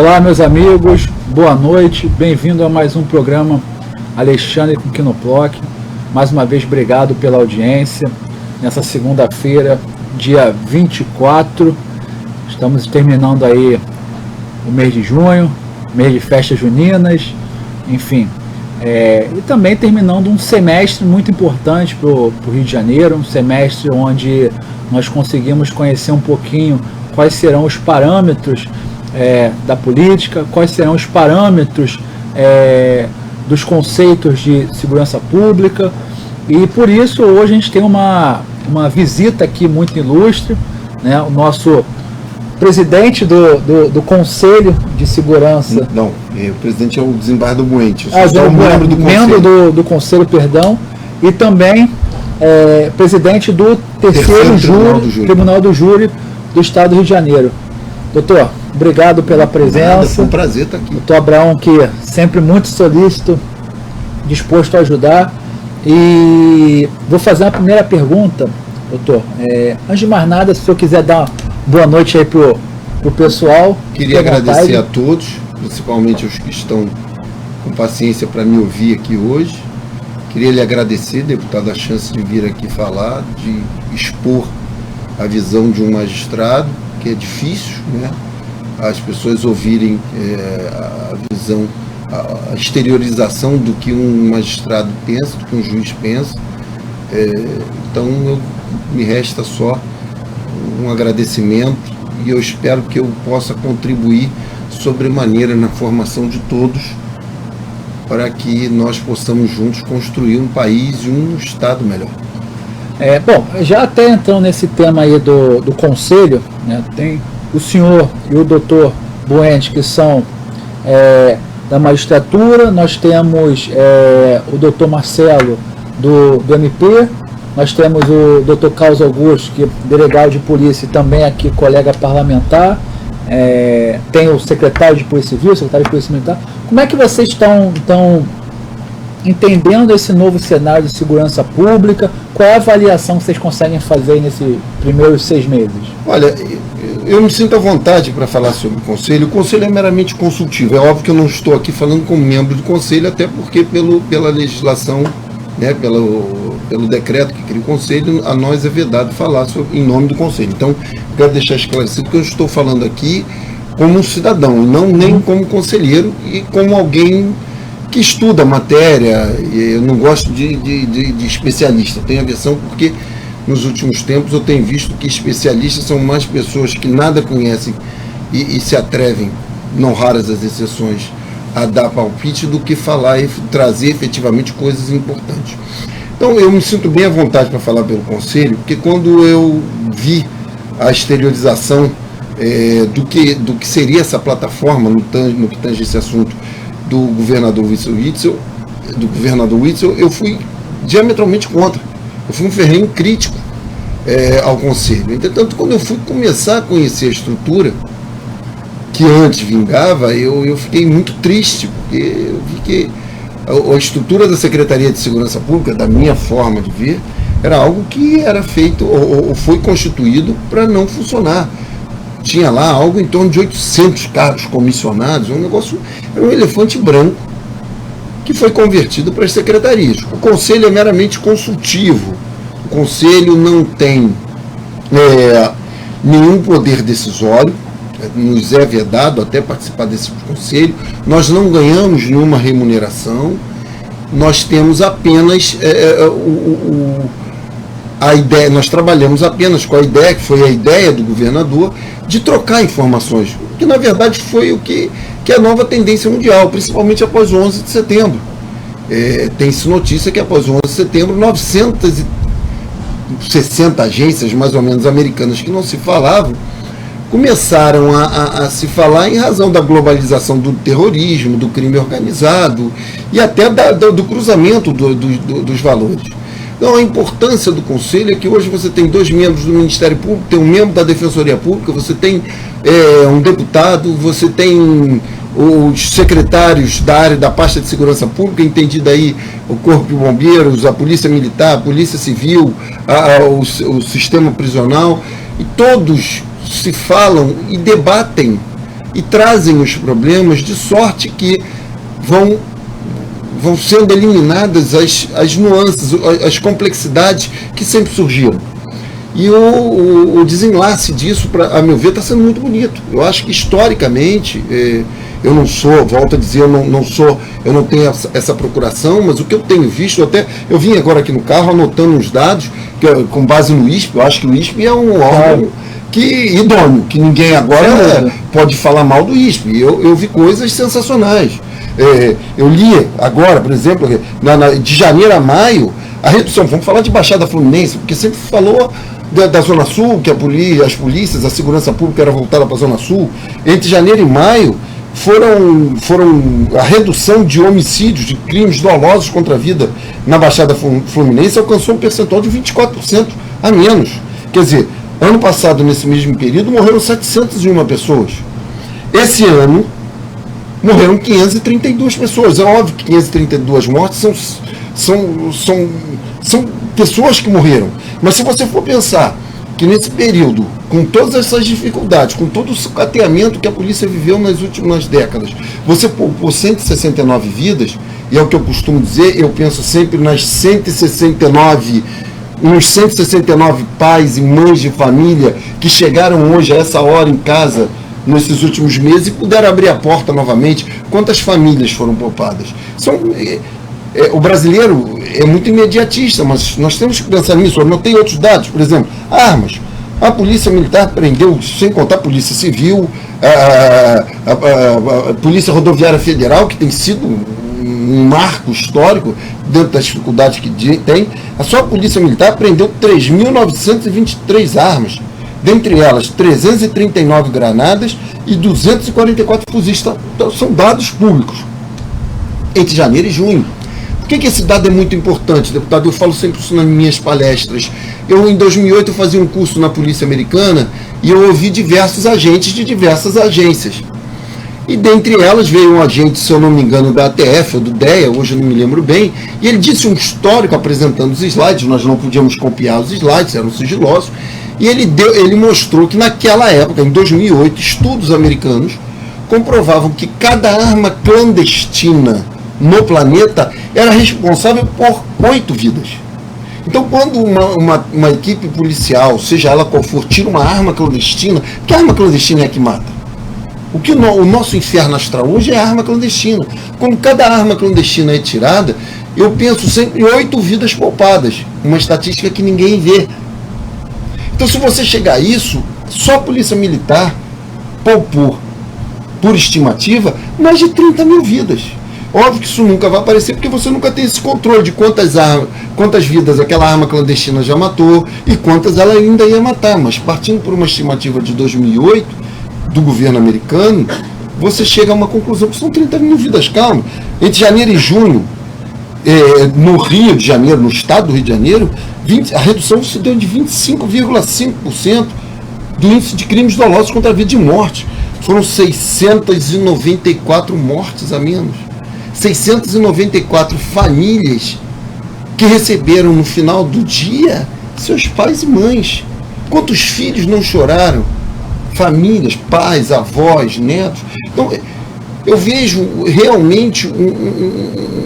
Olá, meus amigos, boa noite, bem-vindo a mais um programa Alexandre com Quinoploc. Mais uma vez, obrigado pela audiência. Nessa segunda-feira, dia 24, estamos terminando aí o mês de junho, mês de festas juninas, enfim. E também terminando um semestre muito importante para o Rio de Janeiro, um semestre onde nós conseguimos conhecer um pouquinho quais serão os parâmetros da política, quais serão os parâmetros dos conceitos de segurança pública, e por isso hoje a gente tem uma visita aqui muito ilustre, né? O nosso presidente do Conselho de Segurança. Não, o presidente é o desembargador Buente. Membro do Conselho, perdão, e também presidente do terceiro Tribunal do Júri do Estado do Rio de Janeiro. Doutor, obrigado pela presença. Foi um prazer estar aqui. Doutor Abraão, que sempre muito solícito, disposto a ajudar. E vou fazer a primeira pergunta, doutor. Antes de mais nada, se o senhor quiser dar uma boa noite aí pro pessoal. Queria agradecer a todos, principalmente os que estão com paciência para me ouvir aqui hoje. Queria lhe agradecer, deputado, a chance de vir aqui falar, de expor a visão de um magistrado, que é difícil, né? As pessoas ouvirem a visão, a exteriorização do que um magistrado pensa, do que um juiz pensa. Então me resta só um agradecimento, e eu espero que eu possa contribuir sobremaneira na formação de todos, para que nós possamos juntos construir um país e um Estado melhor. Bom, já até entrando nesse tema aí do Conselho, né, tem o senhor e o doutor Buente, que são da magistratura. Nós temos o doutor Marcelo do MP, nós temos o doutor Carlos Augusto, que é delegado de polícia e também aqui colega parlamentar, tem o secretário de Polícia Civil, secretário de Polícia Militar. Como é que vocês estão entendendo esse novo cenário de segurança pública? Qual é a avaliação que vocês conseguem fazer nesses primeiros 6 meses? Olha, eu me sinto à vontade para falar sobre o Conselho. O Conselho é meramente consultivo. É óbvio que eu não estou aqui falando como membro do Conselho, até porque pela legislação, né, pelo decreto que cria o Conselho, a nós é vedado falar em nome do Conselho. Então, quero deixar esclarecido que eu estou falando aqui como um cidadão, não nem como conselheiro e como alguém que estuda a matéria. Eu não gosto de especialista, tenho aversão, porque nos últimos tempos eu tenho visto que especialistas são mais pessoas que nada conhecem e se atrevem, não raras as exceções, a dar palpite, do que falar e trazer efetivamente coisas importantes. Então eu me sinto bem à vontade para falar pelo Conselho, porque quando eu vi a exteriorização do que seria essa plataforma no que tange esse assunto do governador Witzel, eu fui diametralmente contra. Eu fui um ferrenho crítico ao Conselho. Entretanto, quando eu fui começar a conhecer a estrutura que antes vingava, eu fiquei muito triste, porque eu vi que a estrutura da Secretaria de Segurança Pública, da minha forma de ver, era algo que era feito ou foi constituído para não funcionar. Tinha lá algo em torno de 800 cargos comissionados, era um elefante branco que foi convertido para as secretarias. O Conselho é meramente consultivo. O Conselho não tem nenhum poder decisório, nos é vedado até participar desse Conselho. Nós não ganhamos nenhuma remuneração, nós temos apenas a ideia, nós trabalhamos apenas com a ideia, que foi a ideia do governador, de trocar informações, que na verdade foi o que é a nova tendência mundial, principalmente após o 11 de setembro. Tem-se notícia que após o 11 de setembro, 960 agências, mais ou menos, americanas, que não se falavam, começaram a se falar em razão da globalização do terrorismo, do crime organizado e até do cruzamento dos valores. Então, a importância do Conselho é que hoje você tem 2 membros do Ministério Público, tem um membro da Defensoria Pública, você tem um deputado, você tem os secretários da área da pasta de segurança pública, entendido aí o Corpo de Bombeiros, a Polícia Militar, a Polícia Civil, o sistema prisional, e todos se falam e debatem e trazem os problemas de sorte que vão sendo eliminadas as nuances, as complexidades que sempre surgiram. E o desenlace disso, a meu ver, está sendo muito bonito. Eu acho que historicamente, eu não sou, volto a dizer, eu não tenho essa procuração, mas o que eu tenho visto, eu vim agora aqui no carro anotando uns dados, com base no ISP. Eu acho que o ISP é um órgão idôneo, que ninguém agora pode falar mal do ISP. Eu vi coisas sensacionais. Eu li agora, por exemplo, de janeiro a maio, a redução, vamos falar de Baixada Fluminense, porque sempre falou da Zona Sul, que as polícias, a segurança pública era voltada para a Zona Sul. Entre janeiro e maio, a redução de homicídios, de crimes dolosos contra a vida na Baixada Fluminense alcançou um percentual de 24% a menos. Quer dizer, ano passado, nesse mesmo período, morreram 701 pessoas. Esse ano, morreram 532 pessoas. É óbvio que 532 mortes são pessoas que morreram. Mas se você for pensar que nesse período, com todas essas dificuldades, com todo o sucateamento que a polícia viveu nas últimas décadas, você poupou 169 vidas, e é o que eu costumo dizer, eu penso sempre nos 169 pais e mães de família que chegaram hoje a essa hora em casa nesses últimos meses e puderam abrir a porta novamente. Quantas famílias foram poupadas? O brasileiro é muito imediatista, mas nós temos que pensar nisso. Eu anotei outros dados, por exemplo, armas. A Polícia Militar prendeu, sem contar a Polícia Civil, a Polícia Rodoviária Federal, que tem sido um marco histórico dentro das dificuldades que tem. Só a Polícia Militar prendeu 3.923 armas, dentre elas 339 granadas e 244 fuzis. Então, são dados públicos entre janeiro e junho. Por que esse dado é muito importante, deputado? Eu falo sempre isso nas minhas palestras. Em 2008, eu fazia um curso na Polícia Americana e eu ouvi diversos agentes de diversas agências. E dentre elas veio um agente, se eu não me engano, da ATF ou do DEA, hoje eu não me lembro bem, e ele disse um histórico apresentando os slides. Nós não podíamos copiar os slides, eram sigilosos, e ele mostrou que naquela época, em 2008, estudos americanos comprovavam que cada arma clandestina no planeta era responsável por 8 vidas. Então, quando uma equipe policial, seja ela qual for, tira uma arma clandestina, que a arma clandestina é a que mata? O nosso inferno astral hoje é a arma clandestina. Quando cada arma clandestina é tirada, eu penso sempre em 8 vidas poupadas, uma estatística que ninguém vê. Então, se você chegar a isso, só a Polícia Militar poupou, por estimativa, mais de 30 mil vidas. Óbvio que isso nunca vai aparecer, porque você nunca tem esse controle de quantas vidas aquela arma clandestina já matou e quantas ela ainda ia matar. Mas partindo por uma estimativa de 2008, do governo americano, você chega a uma conclusão que são 30 mil vidas. Calma. Entre janeiro e junho, no Rio de Janeiro, no estado do Rio de Janeiro, a redução se deu de 25,5% do índice de crimes dolosos contra a vida de morte. Foram 694 mortes a menos. 694 famílias que receberam no final do dia seus pais e mães. Quantos filhos não choraram? Famílias, pais, avós, netos. Então, eu vejo realmente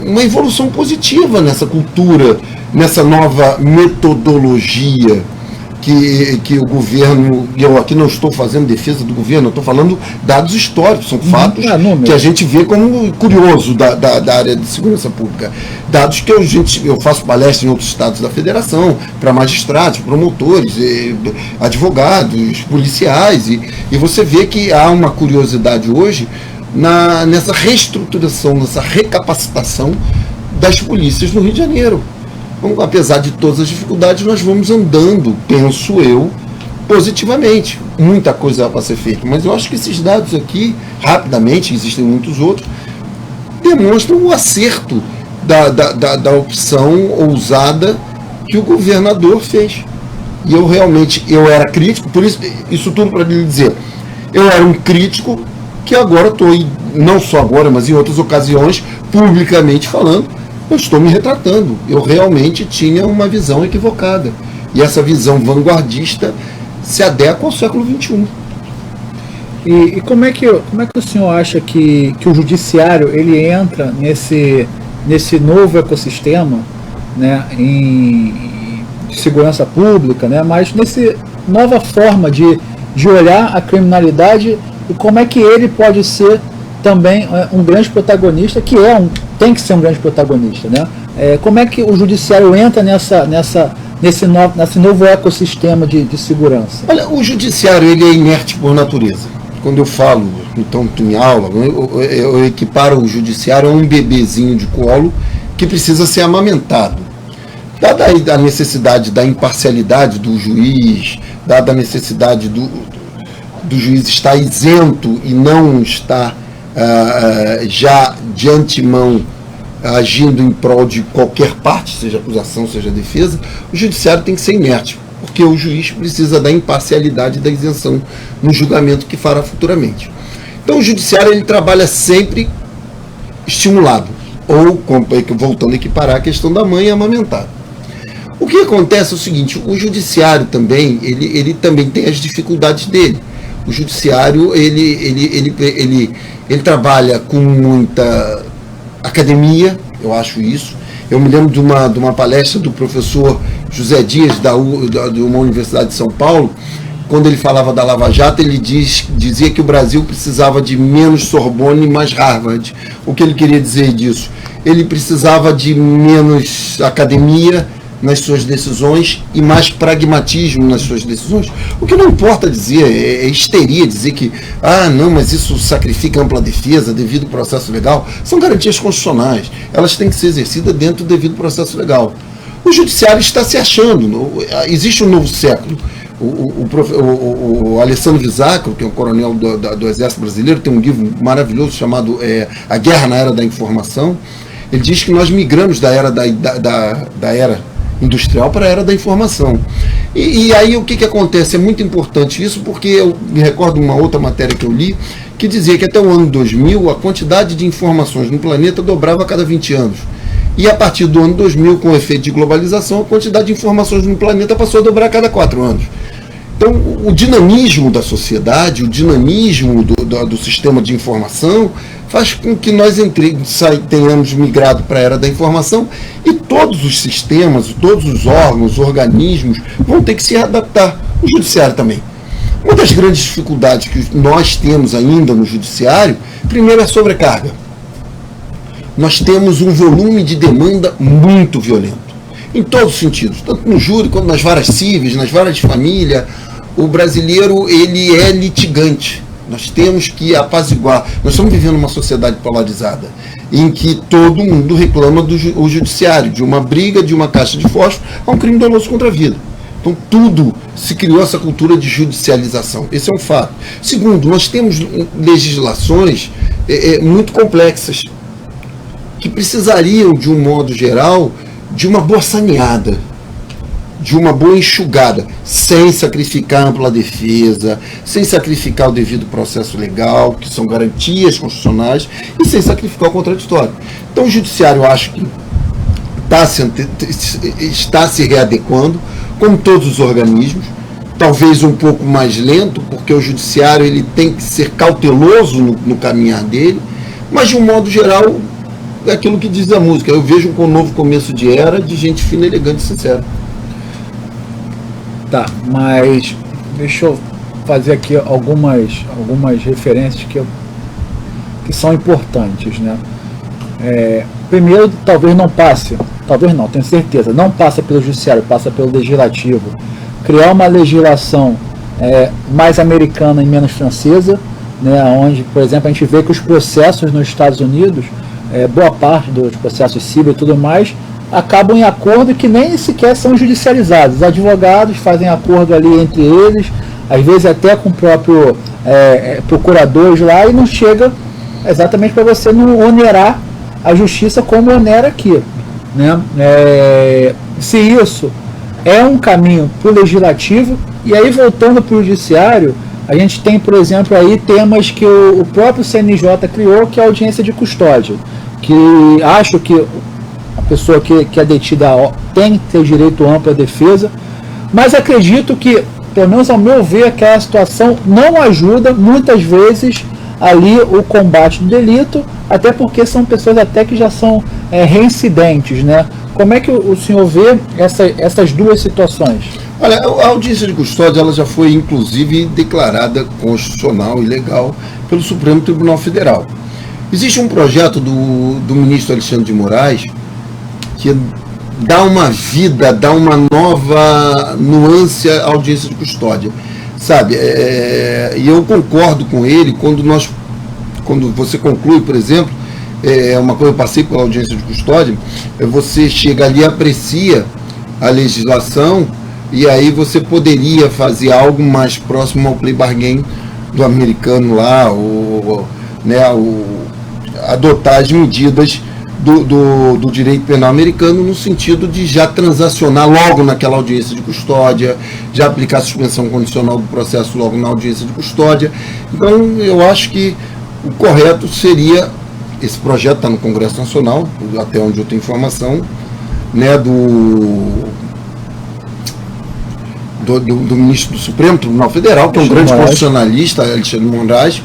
uma evolução positiva nessa cultura, nessa nova metodologia que o governo, e eu aqui não estou fazendo defesa do governo, eu estou falando dados históricos, são fatos que a gente vê como curioso da área de segurança pública. Dados que eu faço palestra em outros estados da federação, para magistrados, promotores, advogados, policiais, e você vê que há uma curiosidade hoje nessa reestruturação, nessa recapacitação das polícias no Rio de Janeiro. Então, apesar de todas as dificuldades, nós vamos andando, penso eu, positivamente. Muita coisa para ser feita, mas eu acho que esses dados aqui, rapidamente, existem muitos outros, demonstram o acerto da opção ousada que o governador fez. E eu era crítico, por isso tudo para lhe dizer, eu era um crítico que agora estou, não só agora, mas em outras ocasiões, publicamente falando, eu estou me retratando. Eu realmente tinha uma visão equivocada. E essa visão vanguardista se adequa ao século XXI. E como é que o senhor acha que o judiciário ele entra nesse novo ecossistema, né, de segurança pública, né, mas nessa nova forma de olhar a criminalidade, e como é que ele pode ser também um grande protagonista, tem que ser um grande protagonista, né? Como é que o judiciário entra nesse novo ecossistema de segurança? Olha, o judiciário ele é inerte por natureza. Quando eu falo, então, em aula, eu equiparo o judiciário a um bebezinho de colo que precisa ser amamentado. Dada a necessidade da imparcialidade do juiz, dada a necessidade do juiz estar isento e não estar já de antemão agindo em prol de qualquer parte, seja acusação, seja defesa, o judiciário tem que ser inerte, porque o juiz precisa da imparcialidade e da isenção no julgamento que fará futuramente. Então o judiciário ele trabalha sempre estimulado, ou, voltando a equiparar a questão da mãe amamentada. O que acontece é o seguinte, o judiciário também, ele também tem as dificuldades dele. O judiciário, ele trabalha com muita academia, eu acho isso. Eu me lembro de uma palestra do professor José Dias, de uma universidade de São Paulo, quando ele falava da Lava Jato, ele dizia que o Brasil precisava de menos Sorbonne e mais Harvard. O que ele queria dizer disso? Ele precisava de menos academia nas suas decisões e mais pragmatismo nas suas decisões. O que não importa dizer, é histeria dizer que, não, mas isso sacrifica ampla defesa, devido processo legal. São garantias constitucionais, elas têm que ser exercidas dentro do devido processo legal. O judiciário está se achando, existe um novo século. O Alessandro Visacro, que é um coronel do Exército Brasileiro, tem um livro maravilhoso chamado A Guerra na Era da Informação. Ele diz que nós migramos da era da era industrial para a era da informação. E aí o que acontece? É muito importante isso, porque eu me recordo de uma outra matéria que eu li, que dizia que até o ano 2000 a quantidade de informações no planeta dobrava a cada 20 anos. E a partir do ano 2000, com o efeito de globalização, a quantidade de informações no planeta passou a dobrar a cada 4 anos. Então, o dinamismo da sociedade, o dinamismo do sistema de informação faz com que nós tenhamos migrado para a era da informação e todos os sistemas, todos os órgãos, os organismos vão ter que se adaptar. O judiciário também. Uma das grandes dificuldades que nós temos ainda no judiciário, primeiro, é a sobrecarga. Nós temos um volume de demanda muito violento. Em todos os sentidos, tanto no júri quanto nas varas cíveis, nas varas de família. O brasileiro, ele é litigante. Nós temos que apaziguar. Nós estamos vivendo uma sociedade polarizada, em que todo mundo reclama do judiciário, de uma briga, de uma caixa de fósforo, a um crime doloso contra a vida. Então, tudo se criou essa cultura de judicialização. Esse é um fato. Segundo, nós temos legislações muito complexas, que precisariam, de um modo geral, de uma boa saneada, de uma boa enxugada, sem sacrificar a ampla defesa, sem sacrificar o devido processo legal, que são garantias constitucionais, e sem sacrificar o contraditório. Então o judiciário, eu acho que está se readequando, como todos os organismos, talvez um pouco mais lento, porque o judiciário ele tem que ser cauteloso no caminhar dele, mas de um modo geral, é aquilo que diz a música, eu vejo um novo começo de era de gente fina, elegante e sincera. Tá, mas deixa eu fazer aqui algumas referências que são importantes, né? Primeiro, talvez não, tenho certeza, não passa pelo judiciário, passa pelo legislativo. Criar uma legislação mais americana e menos francesa, né? Onde, por exemplo, a gente vê que os processos nos Estados Unidos, boa parte dos processos civis e tudo mais, acabam em acordo que nem sequer são judicializados. Os advogados fazem acordo ali entre eles, às vezes até com o próprio procuradores lá, e não chega exatamente para você não onerar a justiça como onera aqui, né? Se isso é um caminho para o legislativo, e aí voltando para o judiciário, a gente tem, por exemplo, aí temas que o próprio CNJ criou, que é a audiência de custódia, que acho que a pessoa que é detida tem que ter direito amplo à defesa, mas acredito que pelo menos ao meu ver, aquela situação não ajuda muitas vezes ali o combate do delito, até porque são pessoas até que já são reincidentes, né? Como é que o senhor vê essas duas situações? Olha, a audiência de custódia ela já foi inclusive declarada constitucional e legal pelo Supremo Tribunal Federal. Existe um projeto do ministro Alexandre de Moraes que dá uma vida, dá uma nova nuance à audiência de custódia, sabe? E eu concordo com ele quando você conclui, por exemplo, uma coisa eu passei pela audiência de custódia, você chega ali, aprecia a legislação e aí você poderia fazer algo mais próximo ao plea bargain do americano lá, adotar as medidas do direito penal americano no sentido de já transacionar logo naquela audiência de custódia, já aplicar a suspensão condicional do processo logo na audiência de custódia. Então eu acho que o correto seria, esse projeto está no Congresso Nacional, até onde eu tenho informação, né, do ministro do Supremo Tribunal Federal, que é um grande constitucionalista, Alexandre de Moraes,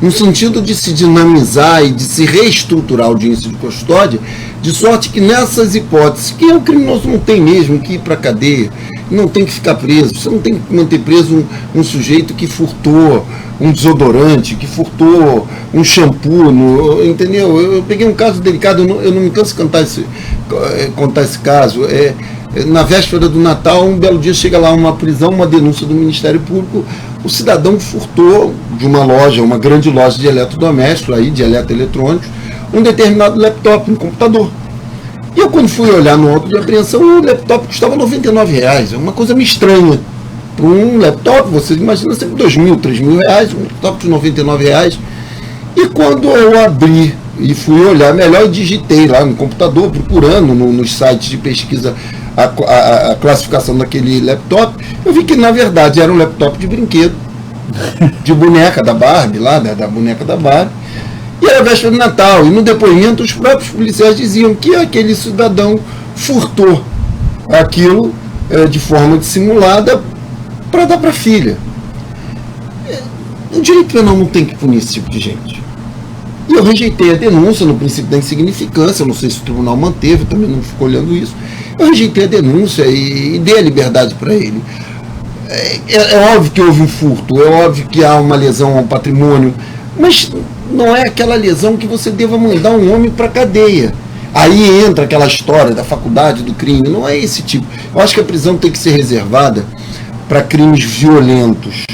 no sentido de se dinamizar e de se reestruturar a audiência de custódia, de sorte que nessas hipóteses, que o criminoso não tem mesmo que ir para a cadeia, não tem que ficar preso, você não tem que manter preso um sujeito que furtou um desodorante, que furtou um shampoo, entendeu? Eu peguei um caso delicado, eu não me canso de contar esse caso. Na véspera do Natal, um belo dia chega lá uma prisão, uma denúncia do Ministério Público, o cidadão furtou de uma loja, uma grande loja de eletrodomésticos, aí, de eletroeletrônicos, um determinado laptop, um computador. E eu, quando fui olhar no auto de apreensão, o laptop custava R$99, é uma coisa meio estranha. Para um laptop, você imagina sempre R$2.000, R$3.000, um laptop de R$99. E quando eu abri e fui olhar melhor, eu digitei lá no computador, procurando nos sites de pesquisa a classificação daquele laptop, eu vi que na verdade era um laptop de brinquedo, de boneca da Barbie, lá da boneca da Barbie, e era véspera de Natal, e no depoimento os próprios policiais diziam que aquele cidadão furtou aquilo de forma dissimulada para dar para a filha. O direito penal não tem que punir esse tipo de gente. E eu rejeitei a denúncia no princípio da insignificância, não sei se o tribunal manteve, também não ficou olhando isso. Eu rejeitei a denúncia e dei a liberdade para ele. É óbvio que houve um furto, é óbvio que há uma lesão ao patrimônio, mas não é aquela lesão que você deva mandar um homem para a cadeia. Aí entra aquela história da faculdade do crime, não é esse tipo. Eu acho que a prisão tem que ser reservada para crimes violentos,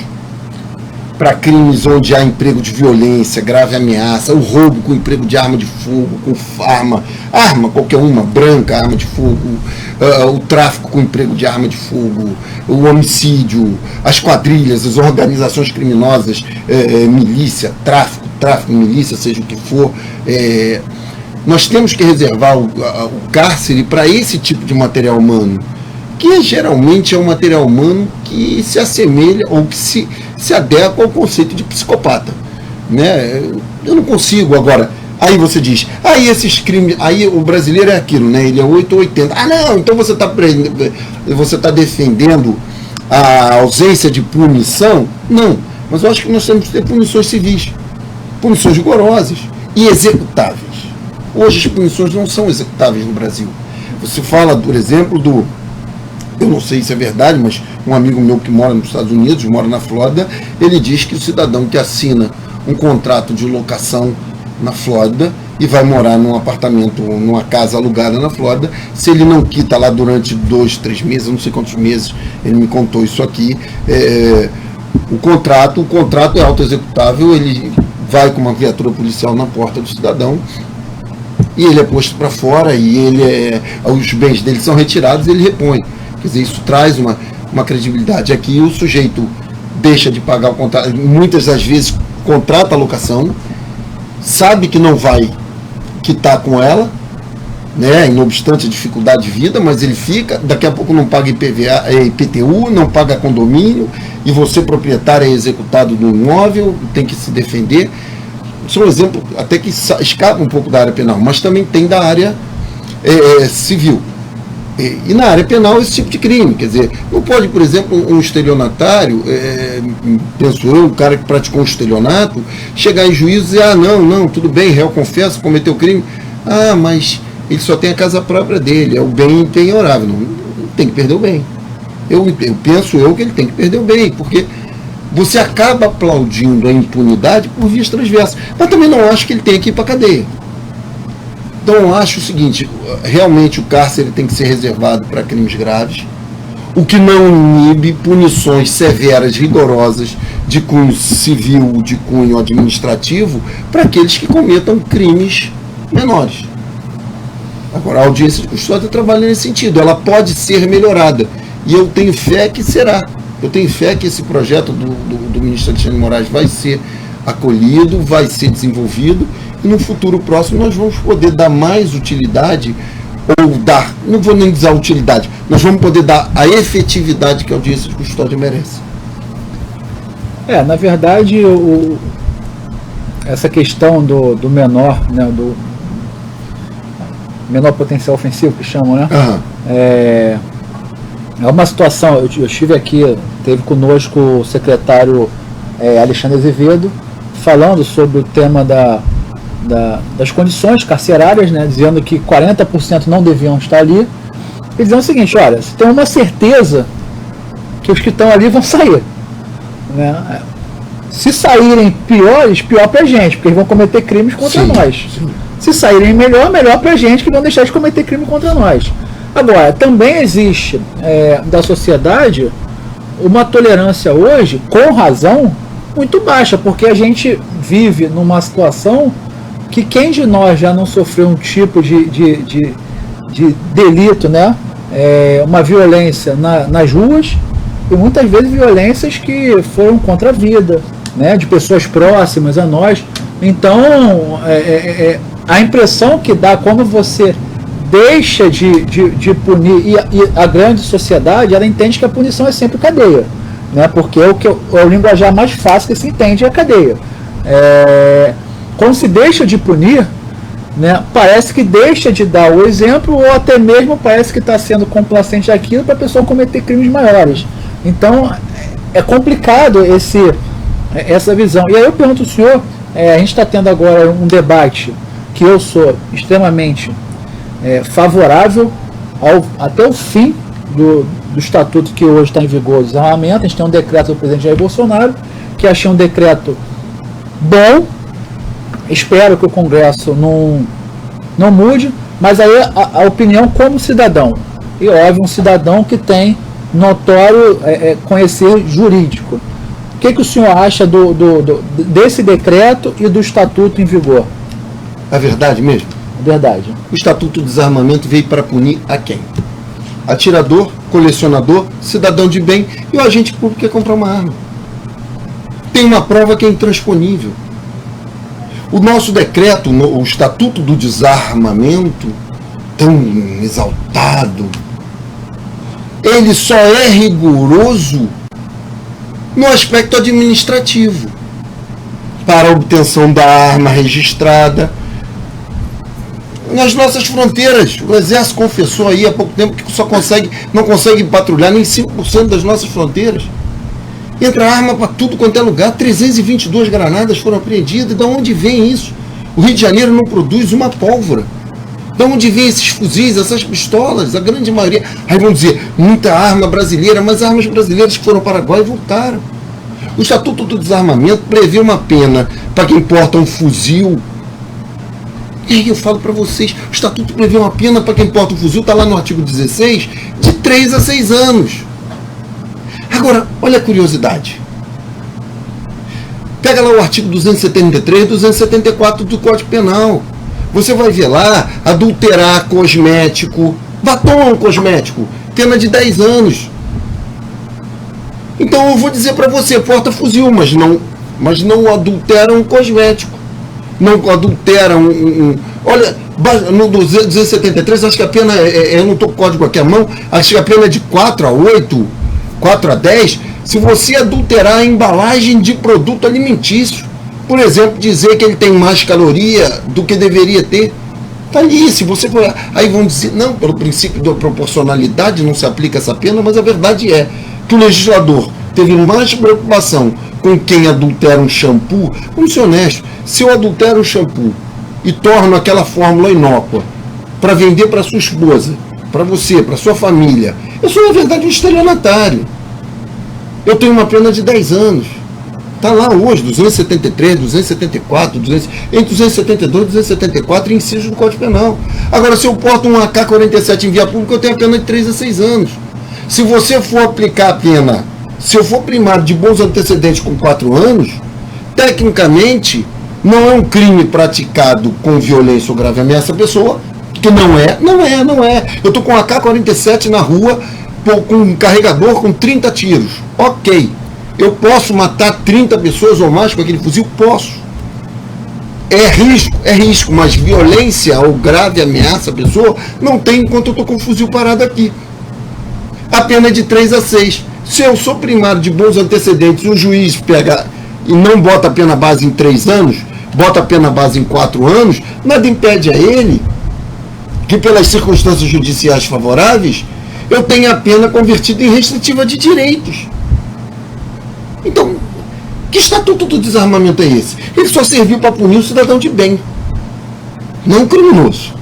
para crimes onde há emprego de violência, grave ameaça, o roubo com emprego de arma de fogo, com arma qualquer uma, branca, arma de fogo, o tráfico com emprego de arma de fogo, o homicídio, as quadrilhas, as organizações criminosas, milícia, tráfico, milícia, seja o que for. Nós temos que reservar o cárcere para esse tipo de material humano, que geralmente é um material humano que se assemelha ou que se adequa ao conceito de psicopata, né? Eu não consigo agora. Aí você diz, aí esses crimes, aí o brasileiro é aquilo, né? Ele é 8 ou 80. Ah, não, então você está defendendo a ausência de punição? Não, mas eu acho que nós temos que ter punições civis, punições rigorosas e executáveis. Hoje as punições não são executáveis no Brasil. Você fala, por exemplo, eu não sei se é verdade, mas um amigo meu que mora nos Estados Unidos, mora na Flórida, ele diz que o cidadão que assina um contrato de locação na Flórida e vai morar num apartamento, numa casa alugada na Flórida, se ele não quita lá durante 2, 3 meses, eu não sei quantos meses, ele me contou isso aqui, o contrato é autoexecutável, ele vai com uma viatura policial na porta do cidadão, e ele é posto para fora, e os bens dele são retirados e ele repõe. Quer dizer, isso traz uma credibilidade. Aqui o sujeito deixa de pagar o contrato, muitas das vezes contrata a locação, sabe que não vai quitar com ela, né, não obstante a dificuldade de vida, mas ele fica, daqui a pouco não paga IPTU, não paga condomínio, e você, proprietário, é executado do imóvel, tem que se defender. Isso é um exemplo até que escapa um pouco da área penal, mas também tem da área civil. E na área penal esse tipo de crime, quer dizer, não pode, por exemplo, um estelionatário, penso eu, um cara que praticou um estelionato, chegar em juízo e dizer, não, tudo bem, réu confessa, cometeu crime, mas ele só tem a casa própria dele, é o bem impenhorável, não tem que perder o bem. Eu penso que ele tem que perder o bem, porque você acaba aplaudindo a impunidade por vias transversas, mas também não acho que ele tenha que ir para a cadeia. Então eu acho o seguinte, realmente o cárcere tem que ser reservado para crimes graves, o que não inibe punições severas, rigorosas, de cunho civil, de cunho administrativo, para aqueles que cometam crimes menores. Agora, a audiência de custódia trabalha nesse sentido, ela pode ser melhorada, e eu tenho fé que será. Eu tenho fé que esse projeto do ministro Alexandre de Moraes vai ser acolhido, vai ser desenvolvido, e no futuro próximo nós vamos poder dar mais utilidade, não vou nem dizer a utilidade, nós vamos poder dar a efetividade que a audiência de custódia merece. Na verdade, essa questão do menor, né, do menor potencial ofensivo, que chamam, né? É uma situação, eu estive aqui, teve conosco o secretário Alexandre Azevedo, falando sobre o tema das condições carcerárias, né, dizendo que 40% não deviam estar ali, e dizendo o seguinte, olha, se tem uma certeza que os que estão ali vão sair, né? Se saírem piores, pior pra gente, porque eles vão cometer crimes contra nós. Sim. Se saírem melhor pra gente, que vão deixar de cometer crime contra nós. Agora, também existe da sociedade uma tolerância hoje, com razão, muito baixa, porque a gente vive numa situação que quem de nós já não sofreu um tipo de delito, né? Uma violência nas ruas, e muitas vezes violências que foram contra a vida, né? De pessoas próximas a nós. Então, a impressão que dá quando você deixa de punir, e a grande sociedade, ela entende que a punição é sempre cadeia, né? Porque é o linguajar mais fácil que se entende é a cadeia. Quando se deixa de punir, né, parece que deixa de dar o exemplo, ou até mesmo parece que está sendo complacente aquilo para a pessoa cometer crimes maiores. Então é complicado essa visão. E aí eu pergunto ao senhor, a gente está tendo agora um debate que eu sou extremamente favorável até o fim do estatuto que hoje está em vigor do desarmamento. A gente tem um decreto do presidente Jair Bolsonaro, que achei um decreto bom. Espero que o Congresso não mude, mas aí a opinião como cidadão, e óbvio, um cidadão que tem notório conhecer jurídico. O que o senhor acha desse decreto e do estatuto em vigor? A verdade mesmo? Verdade. O Estatuto do Desarmamento veio para punir a quem? Atirador, colecionador, cidadão de bem e o agente público que quer comprar uma arma. Tem uma prova que é intransponível. O nosso decreto, o Estatuto do Desarmamento, tão exaltado, ele só é rigoroso no aspecto administrativo, para a obtenção da arma registrada. Nas nossas fronteiras, o Exército confessou aí há pouco tempo que não consegue patrulhar nem 5% das nossas fronteiras. Entra arma para tudo quanto é lugar, 322 granadas foram apreendidas. De onde vem isso? O Rio de Janeiro não produz uma pólvora. De onde vem esses fuzis, essas pistolas? A grande maioria. Aí vão dizer, muita arma brasileira, mas armas brasileiras que foram para o Paraguai voltaram. O Estatuto do Desarmamento prevê uma pena para quem porta um fuzil. E aí eu falo para vocês, o Estatuto prevê uma pena para quem porta um fuzil, está lá no artigo 16, de 3 a 6 anos. Agora, olha a curiosidade. Pega lá o artigo 273 e 274 do Código Penal. Você vai ver lá, adulterar cosmético, batom cosmético, pena de 10 anos. Então eu vou dizer para você, porta fuzil, mas não adultera um cosmético. Não adultera olha, no 273, acho que a pena, eu não estou com o código aqui à mão, acho que a pena é de 4 a 8, 4 a 10, se você adulterar a embalagem de produto alimentício. Por exemplo, dizer que ele tem mais caloria do que deveria ter. Está ali, se você for. Aí vão dizer, não, pelo princípio da proporcionalidade não se aplica essa pena, mas a verdade é que o legislador teve mais preocupação com quem adultera um shampoo. Vamos ser honestos, se eu adultero um shampoo e torno aquela fórmula inócua para vender para sua esposa, para você, para sua família, eu sou, na verdade, um estelionatário. Eu tenho uma pena de 10 anos. Está lá hoje, 273, 274, entre 272 e 274 incisos do Código Penal. Agora, se eu porto um AK-47 em via pública, eu tenho a pena de 3 a 6 anos. Se você for aplicar a pena, se eu for primário de bons antecedentes com 4 anos, tecnicamente, não é um crime praticado com violência ou grave ameaça à pessoa, que não é. Eu estou com um AK-47 na rua, com um carregador com 30 tiros. Ok. Eu posso matar 30 pessoas ou mais com aquele fuzil? Posso. É risco, mas violência ou grave ameaça à pessoa não tem enquanto eu estou com o fuzil parado aqui. A pena é de 3 a 6. Se eu sou primário de bons antecedentes, o juiz pega e não bota a pena base em 3 anos, bota a pena base em 4 anos, nada impede a ele que, pelas circunstâncias judiciais favoráveis, eu tenha a pena convertida em restritiva de direitos. Então, que estatuto do desarmamento é esse? Ele só serviu para punir o cidadão de bem, não o criminoso.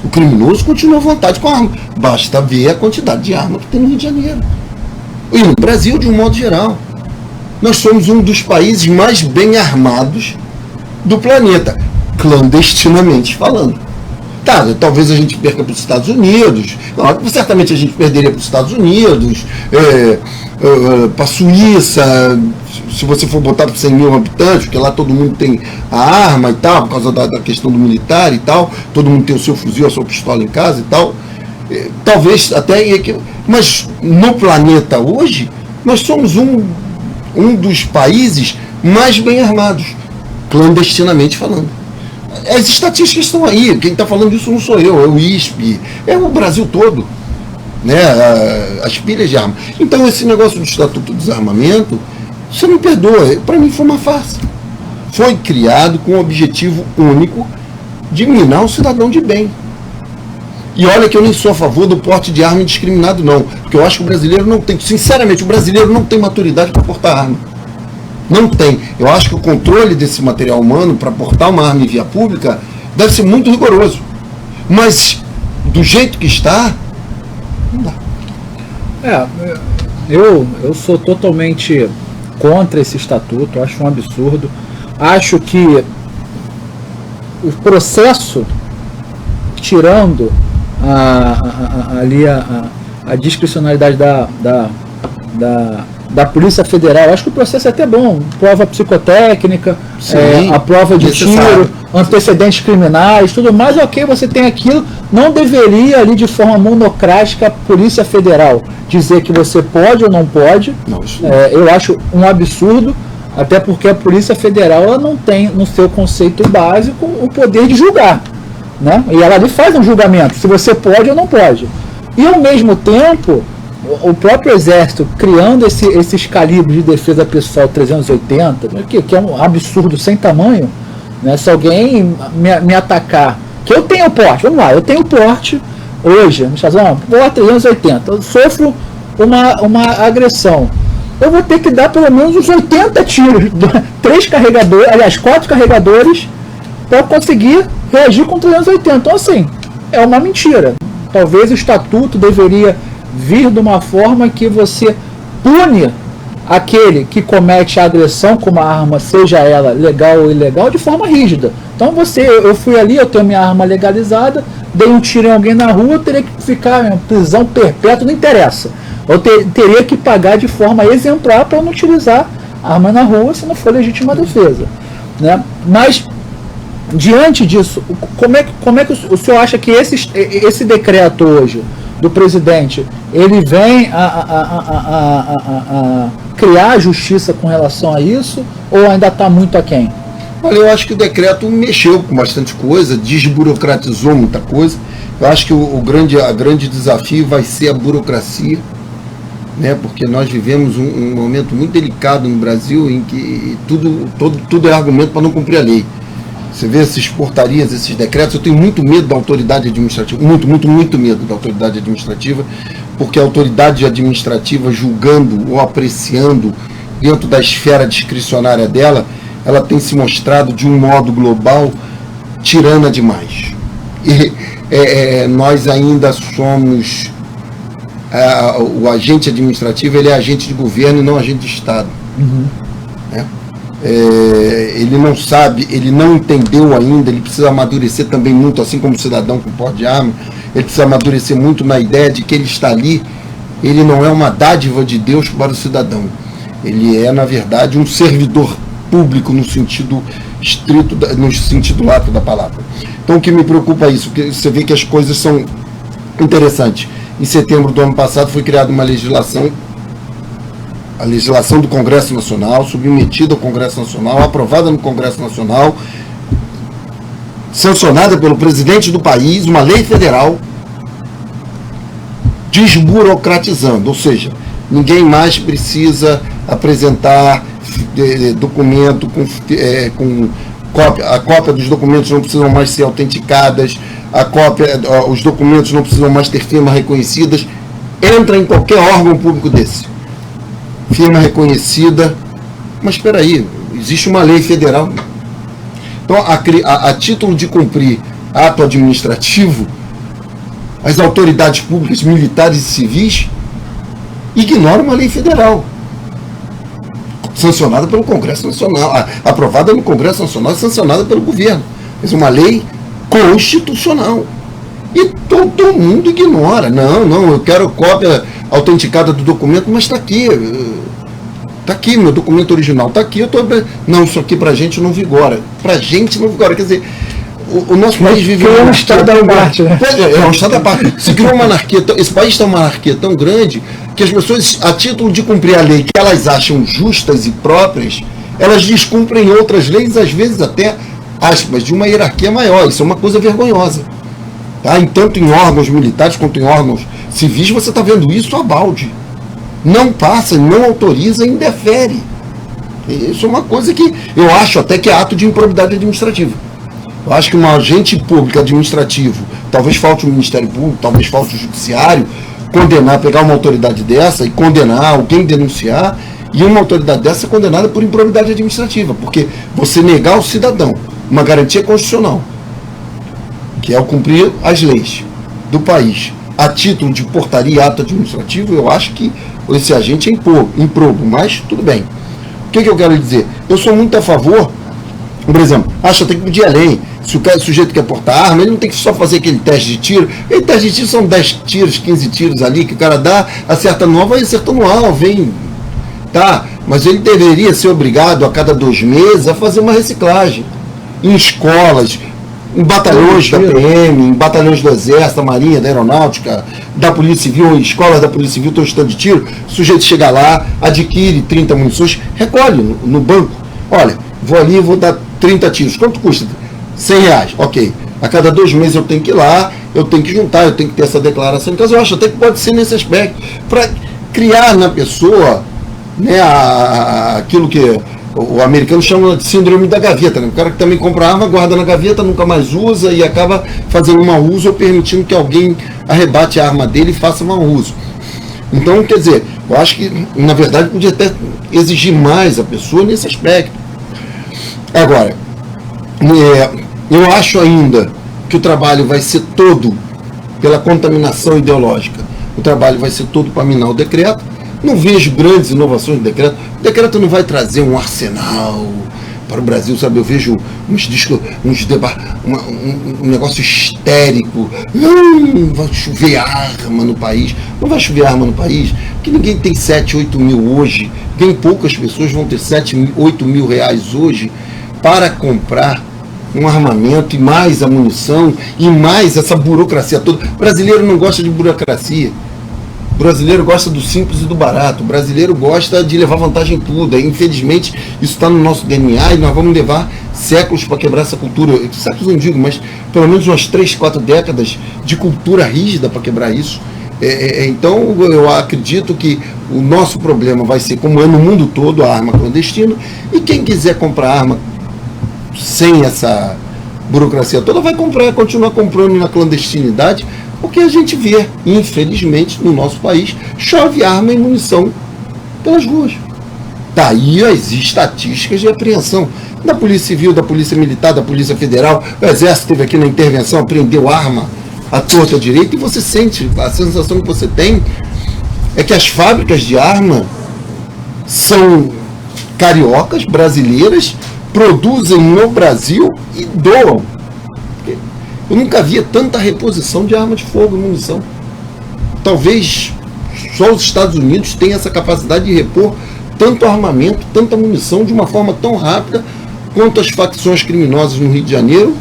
O criminoso continua à vontade com a arma. Basta ver a quantidade de arma que tem no Rio de Janeiro. E no Brasil, de um modo geral. Nós somos um dos países mais bem armados do planeta, clandestinamente falando. Tá, talvez a gente perca para os Estados Unidos, certamente a gente perderia para os Estados Unidos, para a Suíça, se você for botar para 100 mil habitantes, porque lá todo mundo tem a arma e tal, por causa da questão do militar e tal, todo mundo tem o seu fuzil, a sua pistola em casa e tal, talvez até, mas no planeta hoje, nós somos um dos países mais bem armados, clandestinamente falando. As estatísticas estão aí, quem está falando disso não sou eu, é o ISP, é o Brasil todo, né? As pilhas de arma. Então esse negócio do Estatuto do Desarmamento, você me perdoa, para mim foi uma farsa. Foi criado com o objetivo único de minar um cidadão de bem. E olha que eu nem sou a favor do porte de arma indiscriminado não, porque eu acho que o brasileiro não tem, sinceramente, o brasileiro não tem maturidade para portar arma. Não tem. Eu acho que o controle desse material humano para portar uma arma em via pública deve ser muito rigoroso. Mas, do jeito que está, não dá. Eu sou totalmente contra esse estatuto, acho um absurdo. Acho que o processo, tirando ali a discricionalidade da Polícia Federal, acho que o processo é até bom, prova psicotécnica, a prova de tiro, antecedentes criminais, tudo mais, ok, você tem aquilo, não deveria ali de forma monocrática a Polícia Federal dizer que você pode ou não pode, eu acho um absurdo, até porque a Polícia Federal ela não tem no seu conceito básico o poder de julgar, né? E ela ali faz um julgamento, se você pode ou não pode, e ao mesmo tempo o próprio Exército criando esses calibres de defesa pessoal 380, que é um absurdo sem tamanho, né? Se alguém me atacar, que eu tenho porte, vamos lá, eu tenho porte hoje, no Estados Unidos, 380, eu sofro uma agressão, eu vou ter que dar pelo menos uns 80 tiros, 4 carregadores, para conseguir reagir com 380. Então, assim, é uma mentira. Talvez o estatuto deveria vir de uma forma que você pune aquele que comete a agressão com uma arma, seja ela legal ou ilegal, de forma rígida. Então eu fui ali, eu tenho minha arma legalizada, dei um tiro em alguém na rua, eu teria que ficar em prisão perpétua, não interessa. Eu teria que pagar de forma exemplar para não utilizar arma na rua se não for legítima defesa, né? Mas diante disso, como é que o senhor acha que esse decreto hoje do presidente, ele vem a criar justiça com relação a isso, ou ainda está muito aquém? Olha, eu acho que o decreto mexeu com bastante coisa, desburocratizou muita coisa. Eu acho que o grande desafio vai ser a burocracia, né? Porque nós vivemos um momento muito delicado no Brasil em que tudo é argumento para não cumprir a lei. Você vê essas portarias, esses decretos, eu tenho muito medo da autoridade administrativa, muito medo da autoridade administrativa, porque a autoridade administrativa, julgando ou apreciando dentro da esfera discricionária dela, ela tem se mostrado de um modo global tirana demais. E nós ainda somos, o agente administrativo, ele é agente de governo e não agente de Estado. Né? Ele não sabe, ele não entendeu ainda, ele precisa amadurecer também muito, assim como o cidadão com porte de arma, ele precisa amadurecer muito na ideia de que ele está ali, ele não é uma dádiva de Deus para o cidadão, ele é, na verdade, um servidor público no sentido estrito, no sentido lato da palavra. Então o que me preocupa é isso, que você vê que as coisas são interessantes. Em setembro do ano passado foi criada uma legislação, a legislação do Congresso Nacional, submetida ao Congresso Nacional, aprovada no Congresso Nacional, sancionada pelo presidente do país, uma lei federal, desburocratizando, ou seja, ninguém mais precisa apresentar documento com cópia, a cópia dos documentos não precisam mais ser autenticadas, os documentos não precisam mais ter firmas reconhecidas, entra em qualquer órgão público desse. Firma reconhecida, mas espera aí, existe uma lei federal. Então, a título de cumprir ato administrativo, as autoridades públicas, militares e civis ignoram uma lei federal, sancionada pelo Congresso Nacional, aprovada no Congresso Nacional e sancionada pelo governo. Mas uma lei constitucional. E todo mundo ignora. Não, eu quero cópia autenticada do documento, mas está aqui, meu documento original está aqui, não, isso aqui pra gente não vigora. Quer dizer, o nosso país vive um estado da parte, né? É um estado da parte. Se criou uma anarquia, esse país tem uma anarquia tão grande que as pessoas, a título de cumprir a lei que elas acham justas e próprias, elas descumprem outras leis, às vezes até, aspas, de uma hierarquia maior. Isso é uma coisa vergonhosa. Tá? Tanto em órgãos militares quanto em órgãos civis, você está vendo isso a balde. Não passa, não autoriza e indefere. Isso é uma coisa que eu acho até que é ato de improbidade administrativa. Eu acho que um agente público administrativo, talvez falte o Ministério Público, talvez falte o Judiciário, pegar uma autoridade dessa e condenar alguém, denunciar, e uma autoridade dessa é condenada por improbidade administrativa, porque você negar ao cidadão uma garantia constitucional, que é o cumprir as leis do país, a título de portaria e ato administrativo, eu acho que esse agente é improbo, mas tudo bem. O que eu quero dizer? Eu sou muito a favor, por exemplo, acho que tem que pedir além. Se o sujeito quer portar arma, ele não tem que só fazer aquele teste de tiro. E teste de tiro são 10 tiros, 15 tiros ali, que o cara dá, acerta no alvo, vai acertando no alvo, vem. Tá? Mas ele deveria ser obrigado a cada 2 meses a fazer uma reciclagem. Em escolas, em batalhões da PM, em batalhões do Exército, da Marinha, da Aeronáutica, da Polícia Civil, em escolas da Polícia Civil, estão estando de tiro, o sujeito chega lá, adquire 30 munições, recolhe no banco. Olha, vou ali e vou dar 30 tiros. Quanto custa? R$100. Ok. A cada 2 meses eu tenho que ir lá, eu tenho que juntar, eu tenho que ter essa declaração. Então eu acho até que pode ser nesse aspecto, para criar na pessoa, né, aquilo que o americano chama de síndrome da gaveta, né? O cara que também compra arma, guarda na gaveta, nunca mais usa e acaba fazendo mau uso ou permitindo que alguém arrebate a arma dele e faça mau uso. Então, quer dizer, eu acho que, na verdade, podia até exigir mais a pessoa nesse aspecto. Agora, eu acho ainda que o trabalho vai ser todo pela contaminação ideológica. O trabalho vai ser todo para minar o decreto. Não vejo grandes inovações do decreto. O decreto não vai trazer um arsenal para o Brasil, sabe? Eu vejo um negócio histérico. Vai chover arma no país. Não vai chover arma no país, porque ninguém tem 7, 8 mil hoje. Bem poucas pessoas vão ter 7, 8 mil reais hoje para comprar um armamento e mais a munição e mais essa burocracia toda. O brasileiro não gosta de burocracia. O brasileiro gosta do simples e do barato. O brasileiro gosta de levar vantagem em tudo. Infelizmente, isso está no nosso DNA e nós vamos levar séculos para quebrar essa cultura. Séculos não digo, mas pelo menos umas 3, 4 décadas de cultura rígida para quebrar isso. Então, eu acredito que o nosso problema vai ser, como é no mundo todo, a arma clandestina. E quem quiser comprar arma sem essa burocracia toda, vai continuar comprando na clandestinidade, porque a gente vê, infelizmente, no nosso país, chove arma e munição pelas ruas. Daí as estatísticas de apreensão da Polícia Civil, da Polícia Militar, da Polícia Federal. O Exército esteve aqui na intervenção, apreendeu arma à torta à direita, e você sente, a sensação que você tem é que as fábricas de arma são cariocas, brasileiras, produzem no Brasil e doam. Eu nunca via tanta reposição de arma de fogo e munição. Talvez só os Estados Unidos tenham essa capacidade de repor tanto armamento, tanta munição de uma forma tão rápida quanto as facções criminosas no Rio de Janeiro